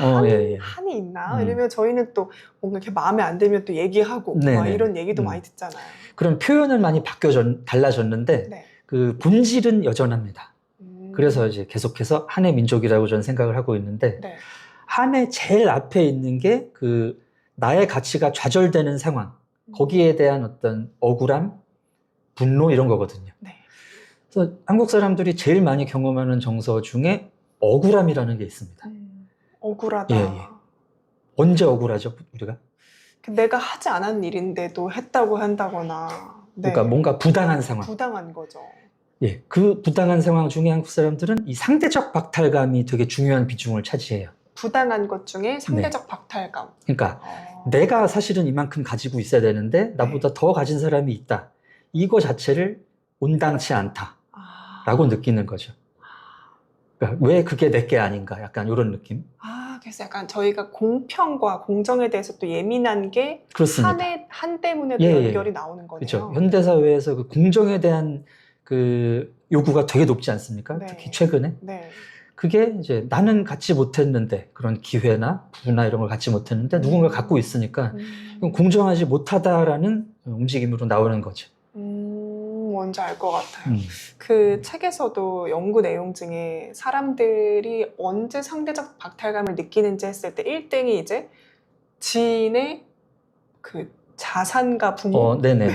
있나? 왜냐면 저희는 또 뭔가 이렇게 마음에 안 들면 또 얘기하고 막 이런 얘기도 많이 듣잖아요. 그런 표현은 많이 달라졌는데 네. 그 본질은 여전합니다. 그래서 이제 계속해서 한의 민족이라고 저는 생각을 하고 있는데 네. 한의 제일 앞에 있는 게 그 나의 가치가 좌절되는 상황, 거기에 대한 어떤 억울함, 분노 이런 거거든요. 네. 그래서 한국 사람들이 제일 많이 경험하는 정서 중에 억울함이라는 게 있습니다. 억울하다. 예. 언제 억울하죠, 우리가? 내가 하지 않은 일인데도 했다고 한다거나. 그러니까 뭔가 부당한 상황. 부당한 거죠. 예, 그 부당한 상황 중에 한국 사람들은 이 상대적 박탈감이 되게 중요한 비중을 차지해요. 부당한 것 중에 상대적 박탈감. 그러니까 내가 사실은 이만큼 가지고 있어야 되는데 나보다 더 가진 사람이 있다. 이거 자체를 온당치 않다라고 느끼는 거죠. 그러니까 왜 그게 내게 아닌가? 약간 이런 느낌. 그래서 약간 저희가 공평과 공정에 대해서 또 예민한 게 그렇습니다. 한 때문에도 연결이 나오는 거네요. 그렇죠. 현대 사회에서 그 공정에 대한 그 요구가 되게 높지 않습니까? 네. 특히 최근에. 네. 그게 이제 나는 갖지 못했는데 그런 기회나 부나 이런 걸 갖지 못했는데 누군가 갖고 있으니까 이건 공정하지 못하다라는 움직임으로 나오는 거죠. 뭔지 알 것 같아요. 음. 그 책에서도 연구 내용 중에 사람들이 언제 상대적 박탈감을 느끼는지 했을 때 1등이 이제 지인의 그 자산가 부모 네네.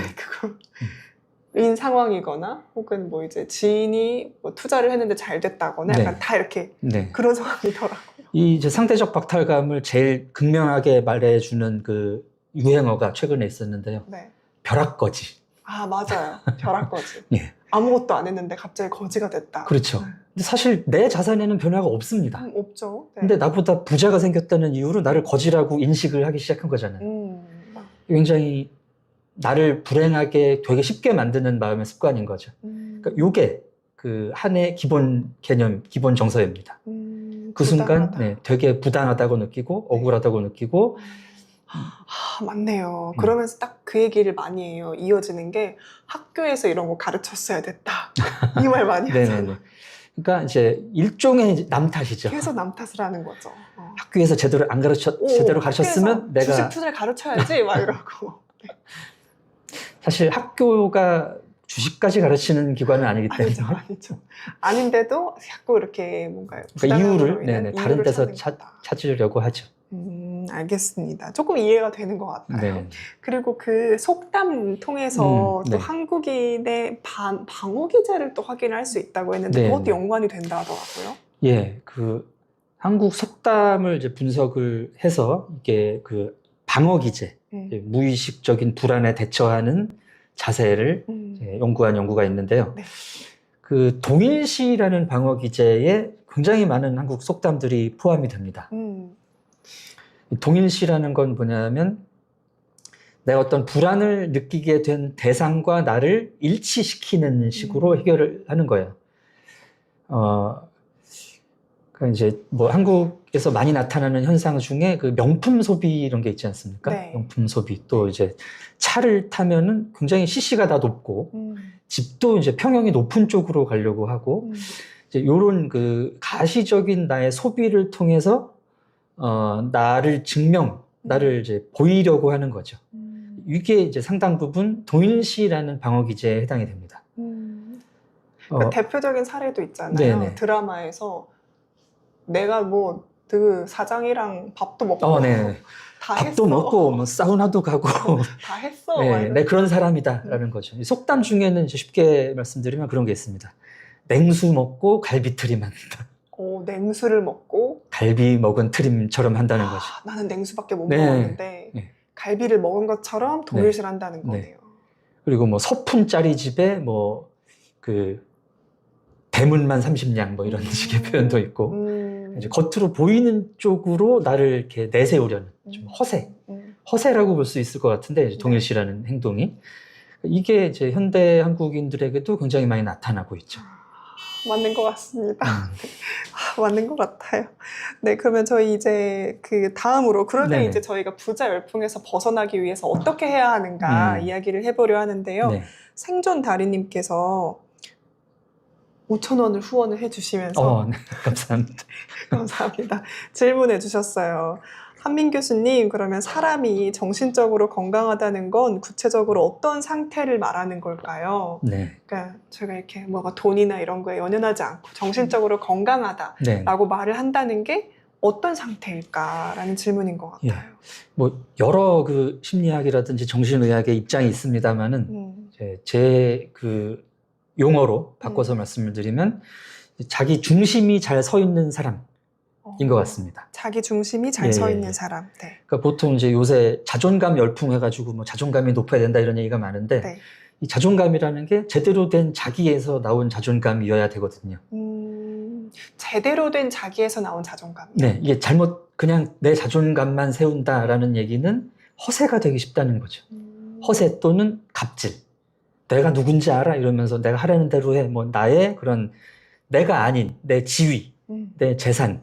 그거인 상황이거나 혹은 뭐 이제 지인이 뭐 투자를 했는데 잘 됐다거나 약간 네. 다 이렇게 네. 그런 상황이더라고요. 이 이제 상대적 박탈감을 제일 극명하게 말해주는 그 유행어가 최근에 있었는데요. 네. 벼락거지. 아, 맞아요. 벼락거지. 예. 아무것도 안 했는데 갑자기 거지가 됐다. 그렇죠. 근데 사실 내 자산에는 변화가 없습니다. 없죠. 네. 근데 나보다 부자가 생겼다는 이유로 나를 거지라고 인식을 하기 시작한 거잖아요. 굉장히 나를 불행하게 되게 쉽게 만드는 마음의 습관인 거죠. 그러니까 요게 그 한의 기본 개념, 기본 정서입니다. 그 순간 부당하다. 되게 부당하다고 느끼고 억울하다고 느끼고 아, 맞네요. 그러면서 딱 그 얘기를 많이 해요. 이어지는 게 학교에서 이런 거 가르쳤어야 됐다. 이 말 많이 네네네. 하잖아요. 그러니까 이제 일종의 이제 남 탓이죠. 계속 남 탓을 하는 거죠. 학교에서 제대로 안 제대로 가르쳤으면 내가 주식 투자를 가르쳐야지 막 이러고. 사실 학교가 주식까지 가르치는 기관은 아니기 때문에 아니죠. 아닌데도 자꾸 이렇게 뭔가 그러니까 이유를 부당함으로 다른 이유를 데서 찾는 거다. 찾으려고 하죠. 알겠습니다. 조금 이해가 되는 것 같아요. 네. 그리고 그 속담 통해서 또 네. 한국인의 방어 기제를 또 확인할 수 있다고 했는데 네. 그것도 연관이 된다 하더라고요. 예, 그 한국 속담을 이제 분석을 해서 이게 그 방어 기제, 무의식적인 불안에 대처하는 자세를 연구한 연구가 있는데요. 네. 그 동일시라는 방어 기제에 굉장히 많은 한국 속담들이 포함이 됩니다. 동일시라는 건 뭐냐면 내가 어떤 불안을 느끼게 된 대상과 나를 일치시키는 식으로 해결을 하는 거예요. 그러니까 이제 뭐 한국에서 많이 나타나는 현상 중에 그 명품 소비 이런 게 있지 않습니까? 네. 명품 소비. 또 이제 차를 타면은 굉장히 CC가 다 높고 집도 이제 평형이 높은 쪽으로 가려고 하고 이제 요런 그 가시적인 나의 소비를 통해서 나를 나를 이제 보이려고 하는 거죠. 이게 이제 상당 부분 동일시라는 방어 기제에 해당이 됩니다. 그러니까 대표적인 사례도 있잖아요. 네네. 드라마에서 내가 뭐 그 사장이랑 밥도 먹고 네. 다 밥도 했어. 먹고 뭐 사우나도 가고 다 했어. 네, 내 그런 사람이다라는 거죠. 이 속담 중에는 이제 쉽게 말씀드리면 그런 게 있습니다. 냉수 먹고 갈비트림 한다. 냉수를 먹고 갈비 먹은 트림처럼 한다는 거죠. 나는 냉수밖에 못 네. 먹었는데 네. 갈비를 먹은 것처럼 동일시를 한다는 거네요. 그리고 뭐 서푼짜리 집에 뭐 그 대문만 30냥 뭐 이런 식의 표현도 있고 이제 겉으로 보이는 쪽으로 나를 이렇게 내세우려는 좀 허세라고 볼 수 있을 것 같은데 이제 동일시라는 행동이 이게 이제 현대 한국인들에게도 굉장히 많이 나타나고 있죠. 맞는 것 같습니다. 맞는 것 같아요. 네, 그러면 저희 이제 그 다음으로 그럴 때 이제 저희가 부자 열풍에서 벗어나기 위해서 어떻게 해야 하는가 이야기를 해보려 하는데요. 네. 생존 다리님께서 5,000원을 후원을 해주시면서 네, 감사합니다. 감사합니다. 질문해 주셨어요. 한민 교수님, 그러면 사람이 정신적으로 건강하다는 건 구체적으로 어떤 상태를 말하는 걸까요? 네. 그러니까 제가 이렇게 뭐가 돈이나 이런 거에 연연하지 않고 정신적으로 건강하다라고 네. 말을 한다는 게 어떤 상태일까라는 질문인 것 같아요. 뭐 여러 그 심리학이라든지 정신의학의 입장이 있습니다만은 제 그 용어로 바꿔서 말씀을 드리면 자기 중심이 잘 서 있는 사람인 것 같습니다. 자기 중심이 잘 서 있는 사람. 네. 그러니까 보통 이제 요새 자존감 열풍해가지고 뭐 자존감이 높아야 된다 이런 얘기가 많은데 이 자존감이라는 게 제대로 된 자기에서 나온 자존감이어야 되거든요. 제대로 된 자기에서 나온 자존감이요? 네, 이게 잘못 그냥 내 자존감만 세운다라는 얘기는 허세가 되기 쉽다는 거죠. 허세 또는 갑질. 내가 누군지 알아? 이러면서 내가 하라는 대로 해. 뭐 나의 그런 내가 아닌 내 지위, 내 재산,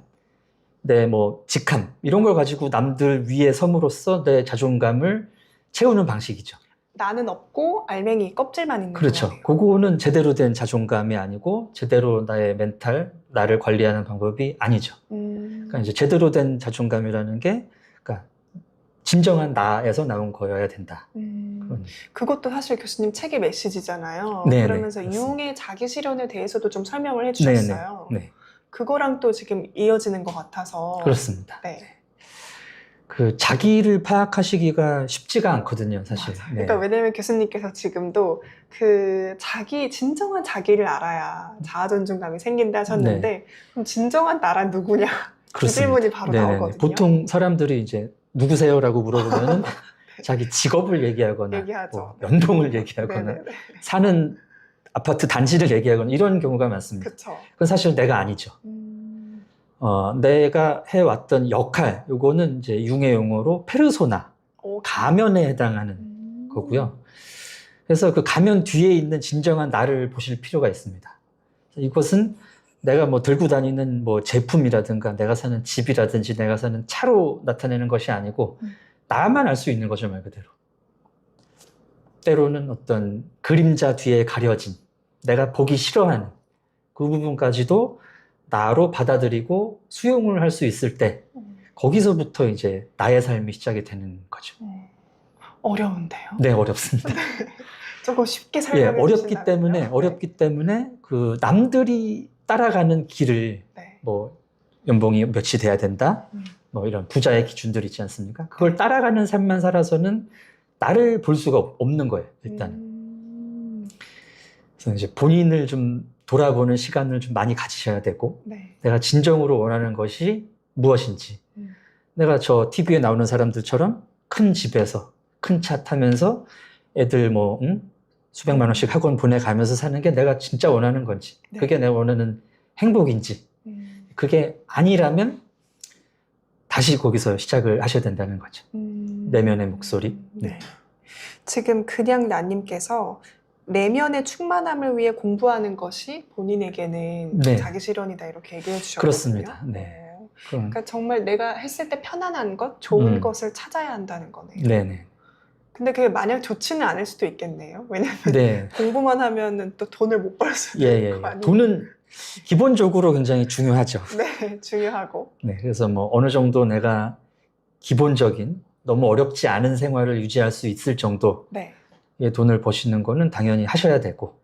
내 뭐 직함 이런 걸 가지고 남들 위에 섬으로써 내 자존감을 채우는 방식이죠. 나는 없고 알맹이 껍질만 있는 그렇죠. 거네요. 그거는 제대로 된 자존감이 아니고 제대로 나의 멘탈, 나를 관리하는 방법이 아니죠. 그러니까 이제 제대로 된 자존감이라는 게 그러니까 진정한 나에서 나온 거여야 된다. 그것도 사실 교수님 책의 메시지잖아요. 네네, 그러면서 그렇습니다. 융의 자기 실현에 대해서도 좀 설명을 네네. 해주셨어요. 네. 그거랑 또 지금 이어지는 것 같아서. 그렇습니다. 네. 그 자기를 파악하시기가 쉽지가 않거든요, 사실. 맞아요. 네. 그러니까 왜냐면 교수님께서 지금도 그 진정한 자기를 알아야 자아 존중감이 생긴다 하셨는데 그럼 진정한 나란 누구냐? 이 그렇습니다. 질문이 바로 네네네. 나오거든요. 보통 사람들이 이제 누구세요라고 물어보면은 자기 직업을 얘기하거나 얘기하죠. 뭐 연봉을 얘기하거나 네네네. 사는 아파트 단지를 얘기하거나 이런 경우가 많습니다. 그쵸. 그건 사실 내가 아니죠. 내가 해왔던 역할, 요거는 이제 융의 용어로 페르소나, 오, 가면에 해당하는 거고요. 그래서 그 가면 뒤에 있는 진정한 나를 보실 필요가 있습니다. 이것은 내가 뭐 들고 다니는 뭐 제품이라든가 내가 사는 집이라든지 내가 사는 차로 나타내는 것이 아니고 나만 알 수 있는 거죠, 말 그대로. 때로는 어떤 그림자 뒤에 가려진 내가 보기 싫어하는 그 부분까지도 나로 받아들이고 수용을 할 수 있을 때 거기서부터 이제 나의 삶이 시작이 되는 거죠. 어려운데요? 네, 어렵습니다. 조금 쉽게 예, 설명해 주신다면요? 어렵기 때문에 그 남들이 따라가는 길을 네. 뭐 연봉이 몇이 돼야 된다, 뭐 이런 부자의 기준들 있지 않습니까? 그걸 따라가는 삶만 살아서는 나를 볼 수가 없는 거예요, 일단은. 그래서 이제 본인을 좀 돌아보는 시간을 좀 많이 가지셔야 되고, 네. 내가 진정으로 원하는 것이 무엇인지. 내가 저 TV에 나오는 사람들처럼 큰 집에서 큰 차 타면서 애들 뭐 수백만 원씩 학원 보내가면서 사는 게 내가 진짜 원하는 건지, 네. 그게 내가 원하는 행복인지, 그게 아니라면 다시 거기서 시작을 하셔야 된다는 거죠. 내면의 목소리. 네. 지금 그냥 나님께서 내면의 충만함을 위해 공부하는 것이 본인에게는 네. 자기 실현이다 이렇게 얘기해 주셨거든요. 그렇습니다. 네. 그러니까 정말 내가 했을 때 편안한 것, 좋은 것을 찾아야 한다는 거네요. 네네. 근데 그게 마냥 좋지는 않을 수도 있겠네요. 왜냐면 네. 공부만 하면은 또 돈을 못 벌 수도 예, 있고 아니면 돈은 기본적으로 굉장히 중요하죠. 네, 중요하고. 네, 그래서 뭐 어느 정도 내가 기본적인 너무 어렵지 않은 생활을 유지할 수 있을 정도의 네. 돈을 버시는 거는 당연히 하셔야 되고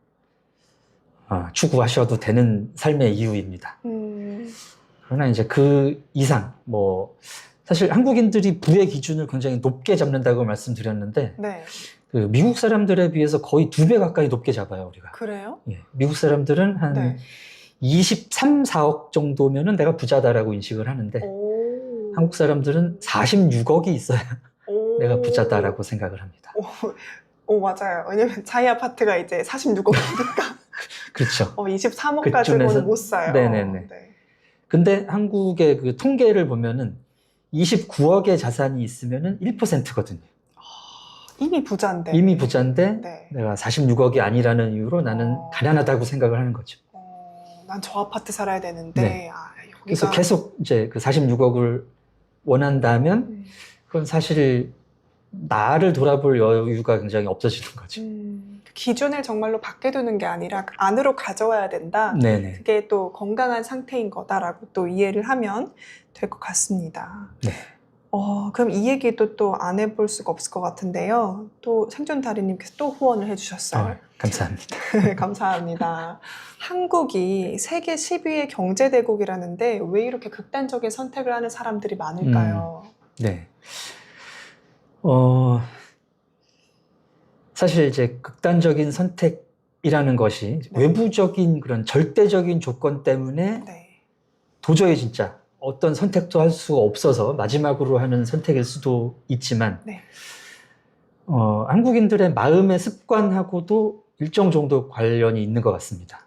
추구하셔도 되는 삶의 이유입니다. 그러나 이제 그 이상 뭐 사실 한국인들이 부의 기준을 굉장히 높게 잡는다고 말씀드렸는데 네. 그 미국 사람들에 비해서 거의 2배 가까이 높게 잡아요, 우리가. 그래요? 예, 미국 사람들은 한 네. 23, 4억 정도면은 내가 부자다라고 인식을 하는데 오. 한국 사람들은 46억이 있어야 오. 내가 부자다라고 생각을 합니다. 오, 맞아요. 왜냐면 자이 아파트가 이제 46억이니까 그렇죠. 23억까지는 못 사요. 네네네. 네. 근데 한국의 그 통계를 보면은 29억의 자산이 있으면은 1%거든요. 이미 부자인데. 이미 부자인데 네. 내가 46억이 아니라는 이유로 나는 가난하다고 생각을 하는 거죠. 난 저 아파트 살아야 되는데. 네. 여기가... 그래서 계속 이제 그 46억을 원한다면 그건 사실 나를 돌아볼 여유가 굉장히 없어지는 거죠. 기준을 정말로 밖에 두는 게 아니라 안으로 가져와야 된다. 네네. 그게 또 건강한 상태인 거다라고 또 이해를 하면 될 것 같습니다. 네. 그럼 이 얘기도 또 안 해볼 수가 없을 것 같은데요. 또 생존 달인님께서 또 후원을 해주셨어요. 감사합니다. 감사합니다. 한국이 세계 10위의 경제대국이라는데 왜 이렇게 극단적인 선택을 하는 사람들이 많을까요? 네. 사실 이제 극단적인 선택이라는 것이 외부적인 그런 절대적인 조건 때문에 도저히 진짜 어떤 선택도 할 수가 없어서 마지막으로 하는 선택일 수도 있지만 한국인들의 마음의 습관하고도 일정 정도 관련이 있는 것 같습니다.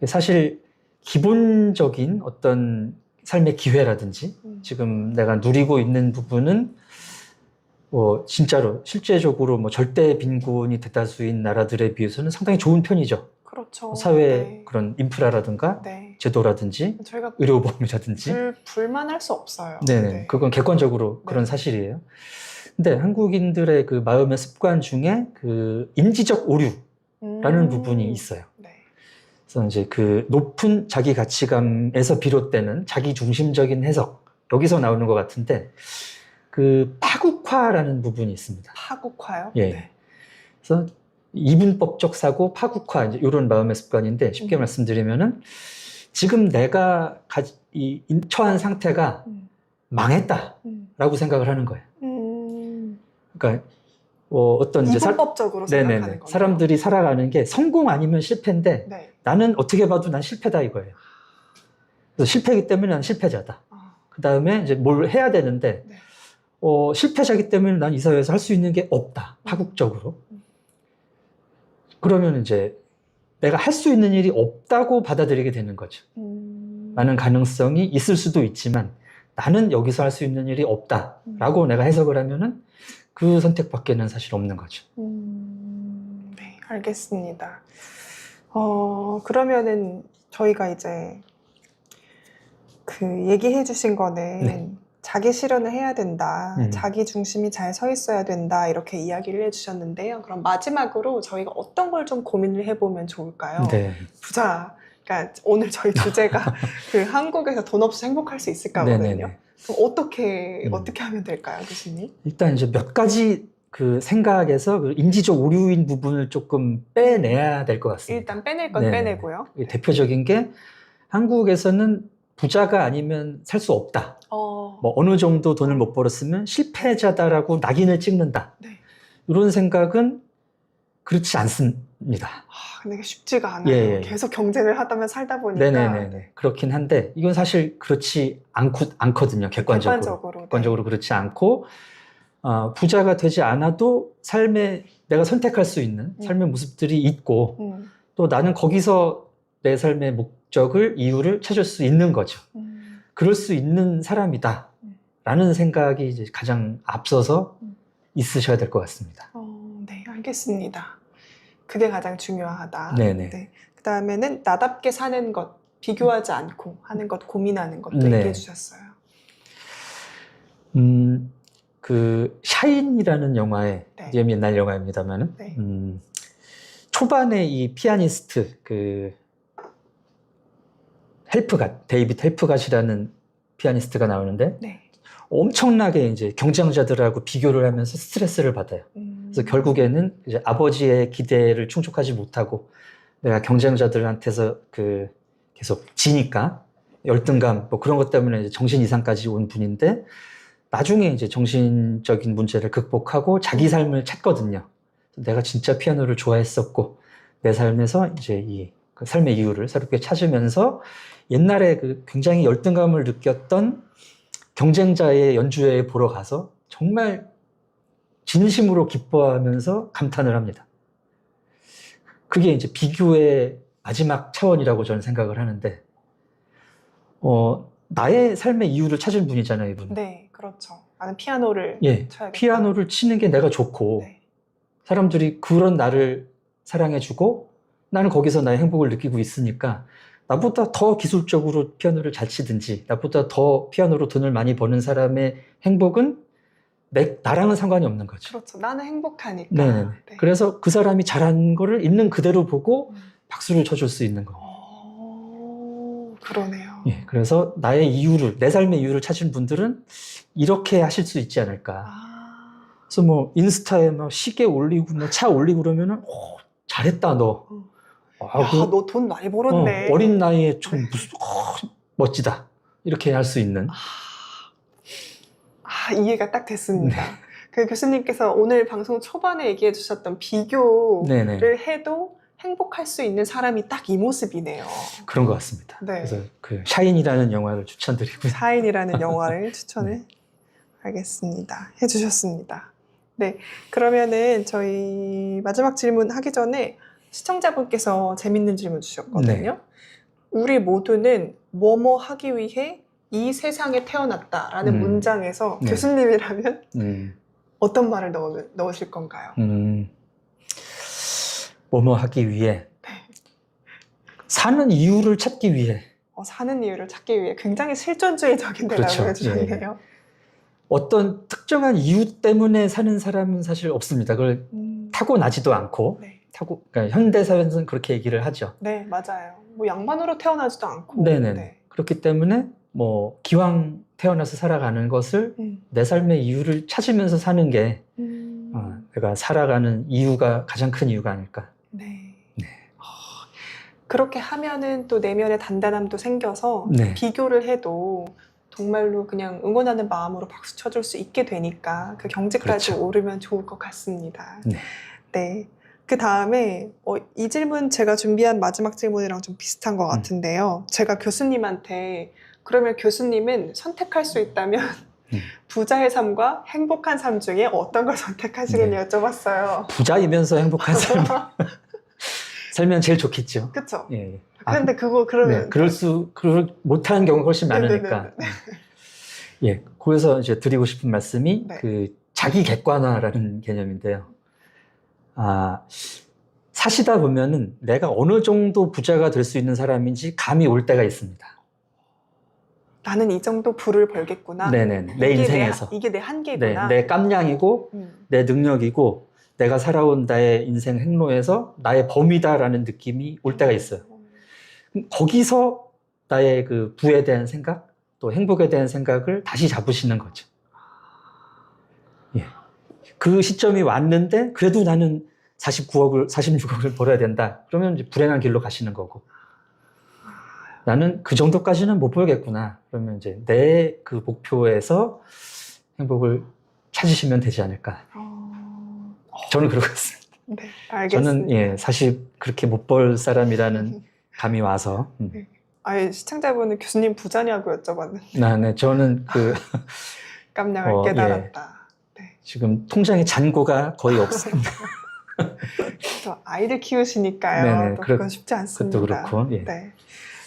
사실 기본적인 어떤 삶의 기회라든지 지금 내가 누리고 있는 부분은 진짜로 실제적으로 뭐 절대 빈곤이 대다수인 나라들에 비해서는 상당히 좋은 편이죠. 그렇죠. 사회 그런 인프라라든가 제도라든지 저희가 의료보험이라든지 불만할 수 없어요. 네네. 그건 객관적으로 그런 사실이에요. 근데 한국인들의 그 마음의 습관 중에 그 인지적 오류라는 부분이 있어요. 네. 그래서 이제 그 높은 자기 가치감에서 비롯되는 자기 중심적인 해석, 여기서 나오는 것 같은데, 그 파국화라는 부분이 있습니다. 파국화요? 예. 네. 그래서 이분법적 사고, 파국화, 이제 이런 마음의 습관인데, 쉽게 음. 말씀드리면은, 지금 내가 처한 상태가 망했다라고 음. 생각을 하는 거예요. 음. 그러니까, 어떤 이제 이분법적으로 생각하는 거네요. 사람들이 살아가는 게 성공 아니면 실패인데, 네. 나는 어떻게 봐도 난 실패다 이거예요. 그래서 실패이기 때문에 난 실패자다. 그 다음에 이제 뭘 해야 되는데, 네. 실패자이기 때문에 난 이 사회에서 할 수 있는 게 없다. 파국적으로. 그러면 이제 내가 할 수 있는 일이 없다고 받아들이게 되는 거죠. 많은 가능성이 있을 수도 있지만 나는 여기서 할 수 있는 일이 없다라고 내가 해석을 하면은 그 선택밖에는 사실 없는 거죠. 네, 알겠습니다. 그러면은 저희가 이제 그 얘기해 주신 거는 네. 자기 실현을 해야 된다, 음. 자기 중심이 잘 서 있어야 된다, 이렇게 이야기를 해주셨는데요. 그럼 마지막으로 저희가 어떤 걸 좀 고민을 해보면 좋을까요? 네. 그러니까 오늘 저희 주제가 그 한국에서 돈 없이 행복할 수 있을까거든요. 네네네. 그럼 어떻게 하면 될까요, 교수님? 일단 이제 몇 가지 그 생각에서 그 인지적 오류인 부분을 조금 빼내야 될 것 같습니다. 일단 빼낼 건 네네. 빼내고요. 대표적인 게 한국에서는 부자가 아니면 살 수 없다. 뭐 어느 정도 돈을 못 벌었으면 실패자다라고 낙인을 찍는다. 네. 이런 생각은 그렇지 않습니다. 근데 이게 쉽지가 않아요. 예. 계속 경쟁을 하다면 살다 보니까. 네네네. 그렇긴 한데 이건 사실 그렇지 않거든요. 객관적으로. 객관적으로 그렇지 않고 부자가 되지 않아도 내가 선택할 수 있는 삶의 모습들이 있고 또 나는 거기서 내 삶의 목적을, 이유를 찾을 수 있는 거죠. 그럴 수 있는 사람이다 라는 생각이 이제 가장 앞서서 있으셔야 될 것 같습니다. 네, 알겠습니다. 그게 가장 중요하다. 네네. 네. 그 다음에는 나답게 사는 것, 비교하지 않고 하는 것, 고민하는 것도 네. 얘기해 주셨어요. 그 샤인이라는 영화에 네. 이제 옛날 영화입니다만은 네. 초반에 이 피아니스트 그 데이빗 헬프갓이라는 피아니스트가 나오는데 네. 엄청나게 이제 경쟁자들하고 비교를 하면서 스트레스를 받아요. 그래서 결국에는 이제 아버지의 기대를 충족하지 못하고 내가 경쟁자들한테서 그 계속 지니까 열등감 뭐 그런 것 때문에 이제 정신 이상까지 온 분인데 나중에 이제 정신적인 문제를 극복하고 자기 삶을 찾거든요. 내가 진짜 피아노를 좋아했었고 내 삶에서 이제 그 삶의 이유를 새롭게 찾으면서 옛날에 그 굉장히 열등감을 느꼈던 경쟁자의 연주회에 보러 가서 정말 진심으로 기뻐하면서 감탄을 합니다. 그게 이제 비교의 마지막 차원이라고 저는 생각을 하는데, 나의 삶의 이유를 찾은 분이잖아요, 이분. 네, 그렇죠. 나는 피아노를 쳐야겠다. 피아노를 치는 게 내가 좋고, 네. 사람들이 그런 나를 사랑해주고, 나는 거기서 나의 행복을 느끼고 있으니까, 나보다 더 기술적으로 피아노를 잘 치든지, 나보다 더 피아노로 돈을 많이 버는 사람의 행복은 나랑은 상관이 없는 거죠. 그렇죠. 나는 행복하니까. 네. 그래서 그 사람이 잘한 거를 있는 그대로 보고 박수를 쳐줄 수 있는 거예요. 그러네요. 예, 그래서 내 삶의 이유를 찾은 분들은 이렇게 하실 수 있지 않을까. 그래서 뭐 인스타에 막 시계 올리고 뭐 차 올리고 그러면은 잘했다 너. 너 돈 많이 벌었네. 어린 나이에 좀 멋지다. 이렇게 할 수 있는. 이해가 딱 됐습니다. 네. 그 교수님께서 오늘 방송 초반에 얘기해 주셨던 비교를 해도 행복할 수 있는 사람이 딱 이 모습이네요. 그런 것 같습니다. 네. 그래서 그 샤인이라는 영화를 추천드리고요. 샤인이라는 영화를 추천을 하겠습니다. 해주셨습니다. 네, 그러면은 저희 마지막 질문 하기 전에 시청자분께서 재밌는 질문 주셨거든요. 네. 우리 모두는 뭐뭐 하기 위해 이 세상에 태어났다라는 문장에서 교수님이라면 어떤 말을 넣으실 건가요? 뭐뭐 하기 위해 사는 이유를 찾기 위해 사는 이유를 찾기 위해 굉장히 실존주의적인 대답을 해주셨네요. 어떤 특정한 이유 때문에 사는 사람은 사실 없습니다. 그걸 타고나지도 않고 네. 그러니까 현대사회에서는 그렇게 얘기를 하죠. 네, 맞아요. 뭐 양반으로 태어나지도 않고. 네네. 네. 그렇기 때문에 뭐 기왕 태어나서 살아가는 것을 내 삶의 이유를 찾으면서 사는 게 내가 살아가는 이유가 가장 큰 이유가 아닐까. 네. 네. 그렇게 하면은 또 내면의 단단함도 생겨서 네. 비교를 해도 정말로 그냥 응원하는 마음으로 박수 쳐줄 수 있게 되니까 그 경지까지 그렇죠. 오르면 좋을 것 같습니다. 네. 네. 그 다음에 이 질문 제가 준비한 마지막 질문이랑 좀 비슷한 것 같은데요. 제가 교수님한테 그러면 교수님은 선택할 수 있다면 부자의 삶과 행복한 삶 중에 어떤 걸 선택하시겠냐 여쭤봤어요. 부자이면서 행복한 삶 살면 제일 좋겠죠. 그쵸? 예. 그런데 그러면 그걸 못하는 경우가 훨씬 많으니까. 네네네네. 예. 그래서 이제 드리고 싶은 말씀이 네. 그 자기 객관화라는 개념인데요. 사시다 보면은 내가 어느 정도 부자가 될 수 있는 사람인지 감이 올 때가 있습니다. 나는 이 정도 부를 벌겠구나. 네네. 내 인생에서. 이게 내 한계구나. 내 깜냥이고, 내 능력이고, 내가 살아온 나의 인생 행로에서 나의 범위다라는 느낌이 올 때가 있어요. 거기서 나의 그 부에 대한 생각, 또 행복에 대한 생각을 다시 잡으시는 거죠. 예. 그 시점이 왔는데, 그래도 나는 46억을 벌어야 된다. 그러면 이제 불행한 길로 가시는 거고. 나는 그 정도까지는 못 벌겠구나. 그러면 이제 내 그 목표에서 행복을 찾으시면 되지 않을까. 저는 그러고 있습니다. 네, 알겠습니다. 저는 사실 그렇게 못 벌 사람이라는 감이 와서. 시청자분은 교수님 부자냐고 여쭤봤는데. 네, 저는 깜냥을 깨달았다. 네. 지금 통장에 잔고가 거의 없습니다. 또 아이들 키우시니까요. 네네, 또 그건 쉽지 않습니다. 그것도 그렇고. 예. 네.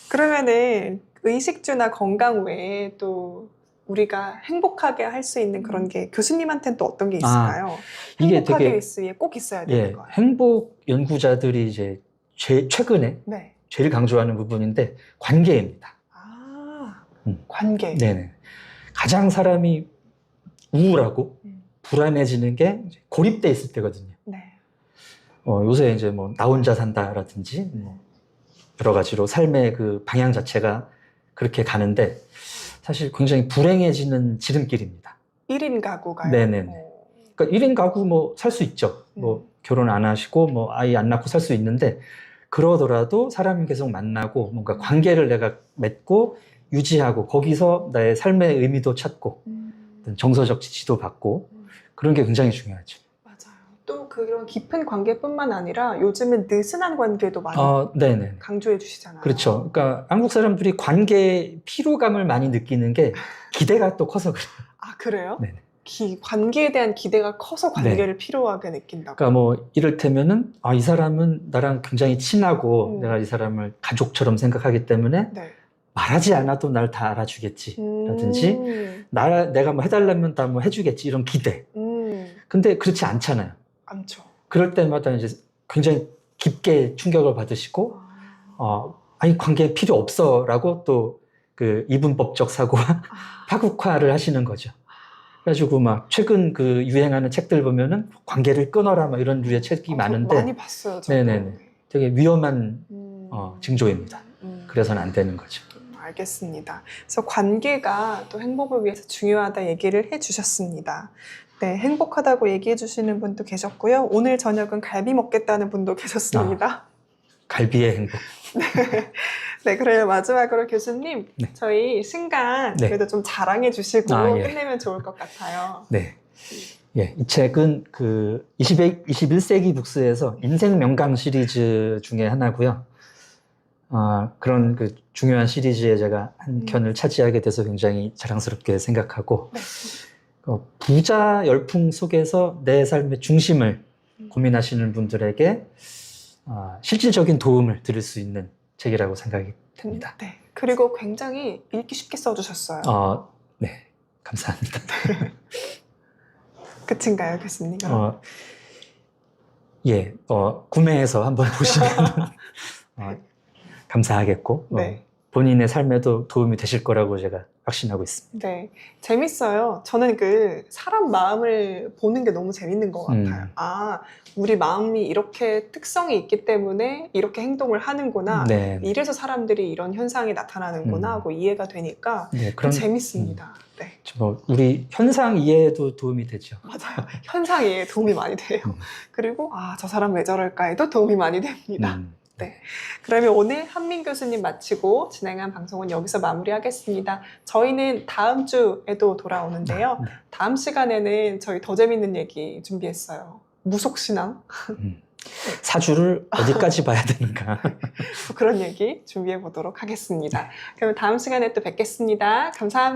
그러면은 의식주나 건강 외에 또 우리가 행복하게 할 수 있는 그런 게 교수님한테는 또 어떤 게 있을까요? 이게 행복하게 되게 있을 위해 꼭 있어야 되는 거예요. 행복 연구자들이 이제 최근에 네. 제일 강조하는 부분인데 관계입니다. 관계. 네네. 가장 사람이 우울하고 불안해지는 게 고립돼 있을 때거든요. 네. 요새 이제 뭐 나 혼자 산다라든지 여러 가지로 삶의 그 방향 자체가 그렇게 가는데 사실 굉장히 불행해지는 지름길입니다. 1인 가구가요? 네네네. 그러니까 1인 가구 뭐 살 수 있죠. 뭐 결혼 안 하시고 뭐 아이 안 낳고 살 수 있는데 그러더라도 사람이 계속 만나고 뭔가 관계를 내가 맺고 유지하고 거기서 나의 삶의 의미도 찾고 정서적 지지도 받고 그런 게 굉장히 중요하죠. 맞아요. 또 그런 깊은 관계뿐만 아니라 요즘은 느슨한 관계도 많이 네네. 강조해 주시잖아요. 그렇죠. 그러니까 한국 사람들이 관계 피로감을 많이 느끼는 게 기대가 또 커서 그래요. 아, 그래요? 네네. 관계에 대한 기대가 커서 관계를 필요하게 느낀다고. 그러니까 뭐 이를테면은 이 사람은 나랑 굉장히 친하고 내가 이 사람을 가족처럼 생각하기 때문에 말하지 않아도 날 다 알아주겠지 라든지 내가 뭐 해달라면 다 뭐 해주겠지 이런 기대. 근데 그렇지 않잖아요. 않죠. 그럴 때마다 이제 굉장히 깊게 충격을 받으시고 아니 관계 필요 없어 라고 또 그 이분법적 사고와 파국화를 하시는 거죠. 그래가지고 막 최근 그 유행하는 책들 보면은 관계를 끊어라 막 이런 류의 책이 많은데 많이 봤어요. 저도. 네네네. 되게 위험한 징조입니다. 그래서는 안 되는 거죠. 알겠습니다. 그래서 관계가 또 행복을 위해서 중요하다 얘기를 해주셨습니다. 네, 행복하다고 얘기해 주시는 분도 계셨고요. 오늘 저녁은 갈비 먹겠다는 분도 계셨습니다. 갈비의 행복. 네, 그래요. 마지막으로 교수님, 저희 신간 그래도 좀 자랑해 주시고 끝내면 좋을 것 같아요. 네. 이 책은 그 21세기 북스에서 인생 명강 시리즈 중에 하나고요. 그런 그 중요한 시리즈에 제가 한 편을 차지하게 돼서 굉장히 자랑스럽게 생각하고 부자 열풍 속에서 내 삶의 중심을 고민하시는 분들에게 실질적인 도움을 드릴 수 있는 책이라고 생각이 듭니다. 네. 그리고 굉장히 읽기 쉽게 써주셨어요. 네. 감사합니다. 끝인가요, 교수님? 구매해서 한번 보시면 감사하겠고 본인의 삶에도 도움이 되실 거라고 제가 확신하고 있습니다. 네, 재밌어요. 저는 그 사람 마음을 보는 게 너무 재밌는 것 같아요. 아, 우리 마음이 이렇게 특성이 있기 때문에 이렇게 행동을 하는구나. 네. 이래서 사람들이 이런 현상이 나타나는구나 하고 이해가 되니까 네, 그런 재밌습니다. 네, 뭐 우리 현상 이해에도 도움이 되죠. 맞아요. 현상 이해에 도움이 많이 돼요. 그리고 아, 저 사람 왜 저럴까에도 도움이 많이 됩니다. 네. 그러면 오늘 한민 교수님 마치고 진행한 방송은 여기서 마무리하겠습니다. 저희는 다음 주에도 돌아오는데요. 네. 다음 시간에는 저희 더 재밌는 얘기 준비했어요. 무속신앙? 사주를 어디까지 봐야 되는가? 그런 얘기 준비해 보도록 하겠습니다. 그러면 다음 시간에 또 뵙겠습니다. 감사합니다.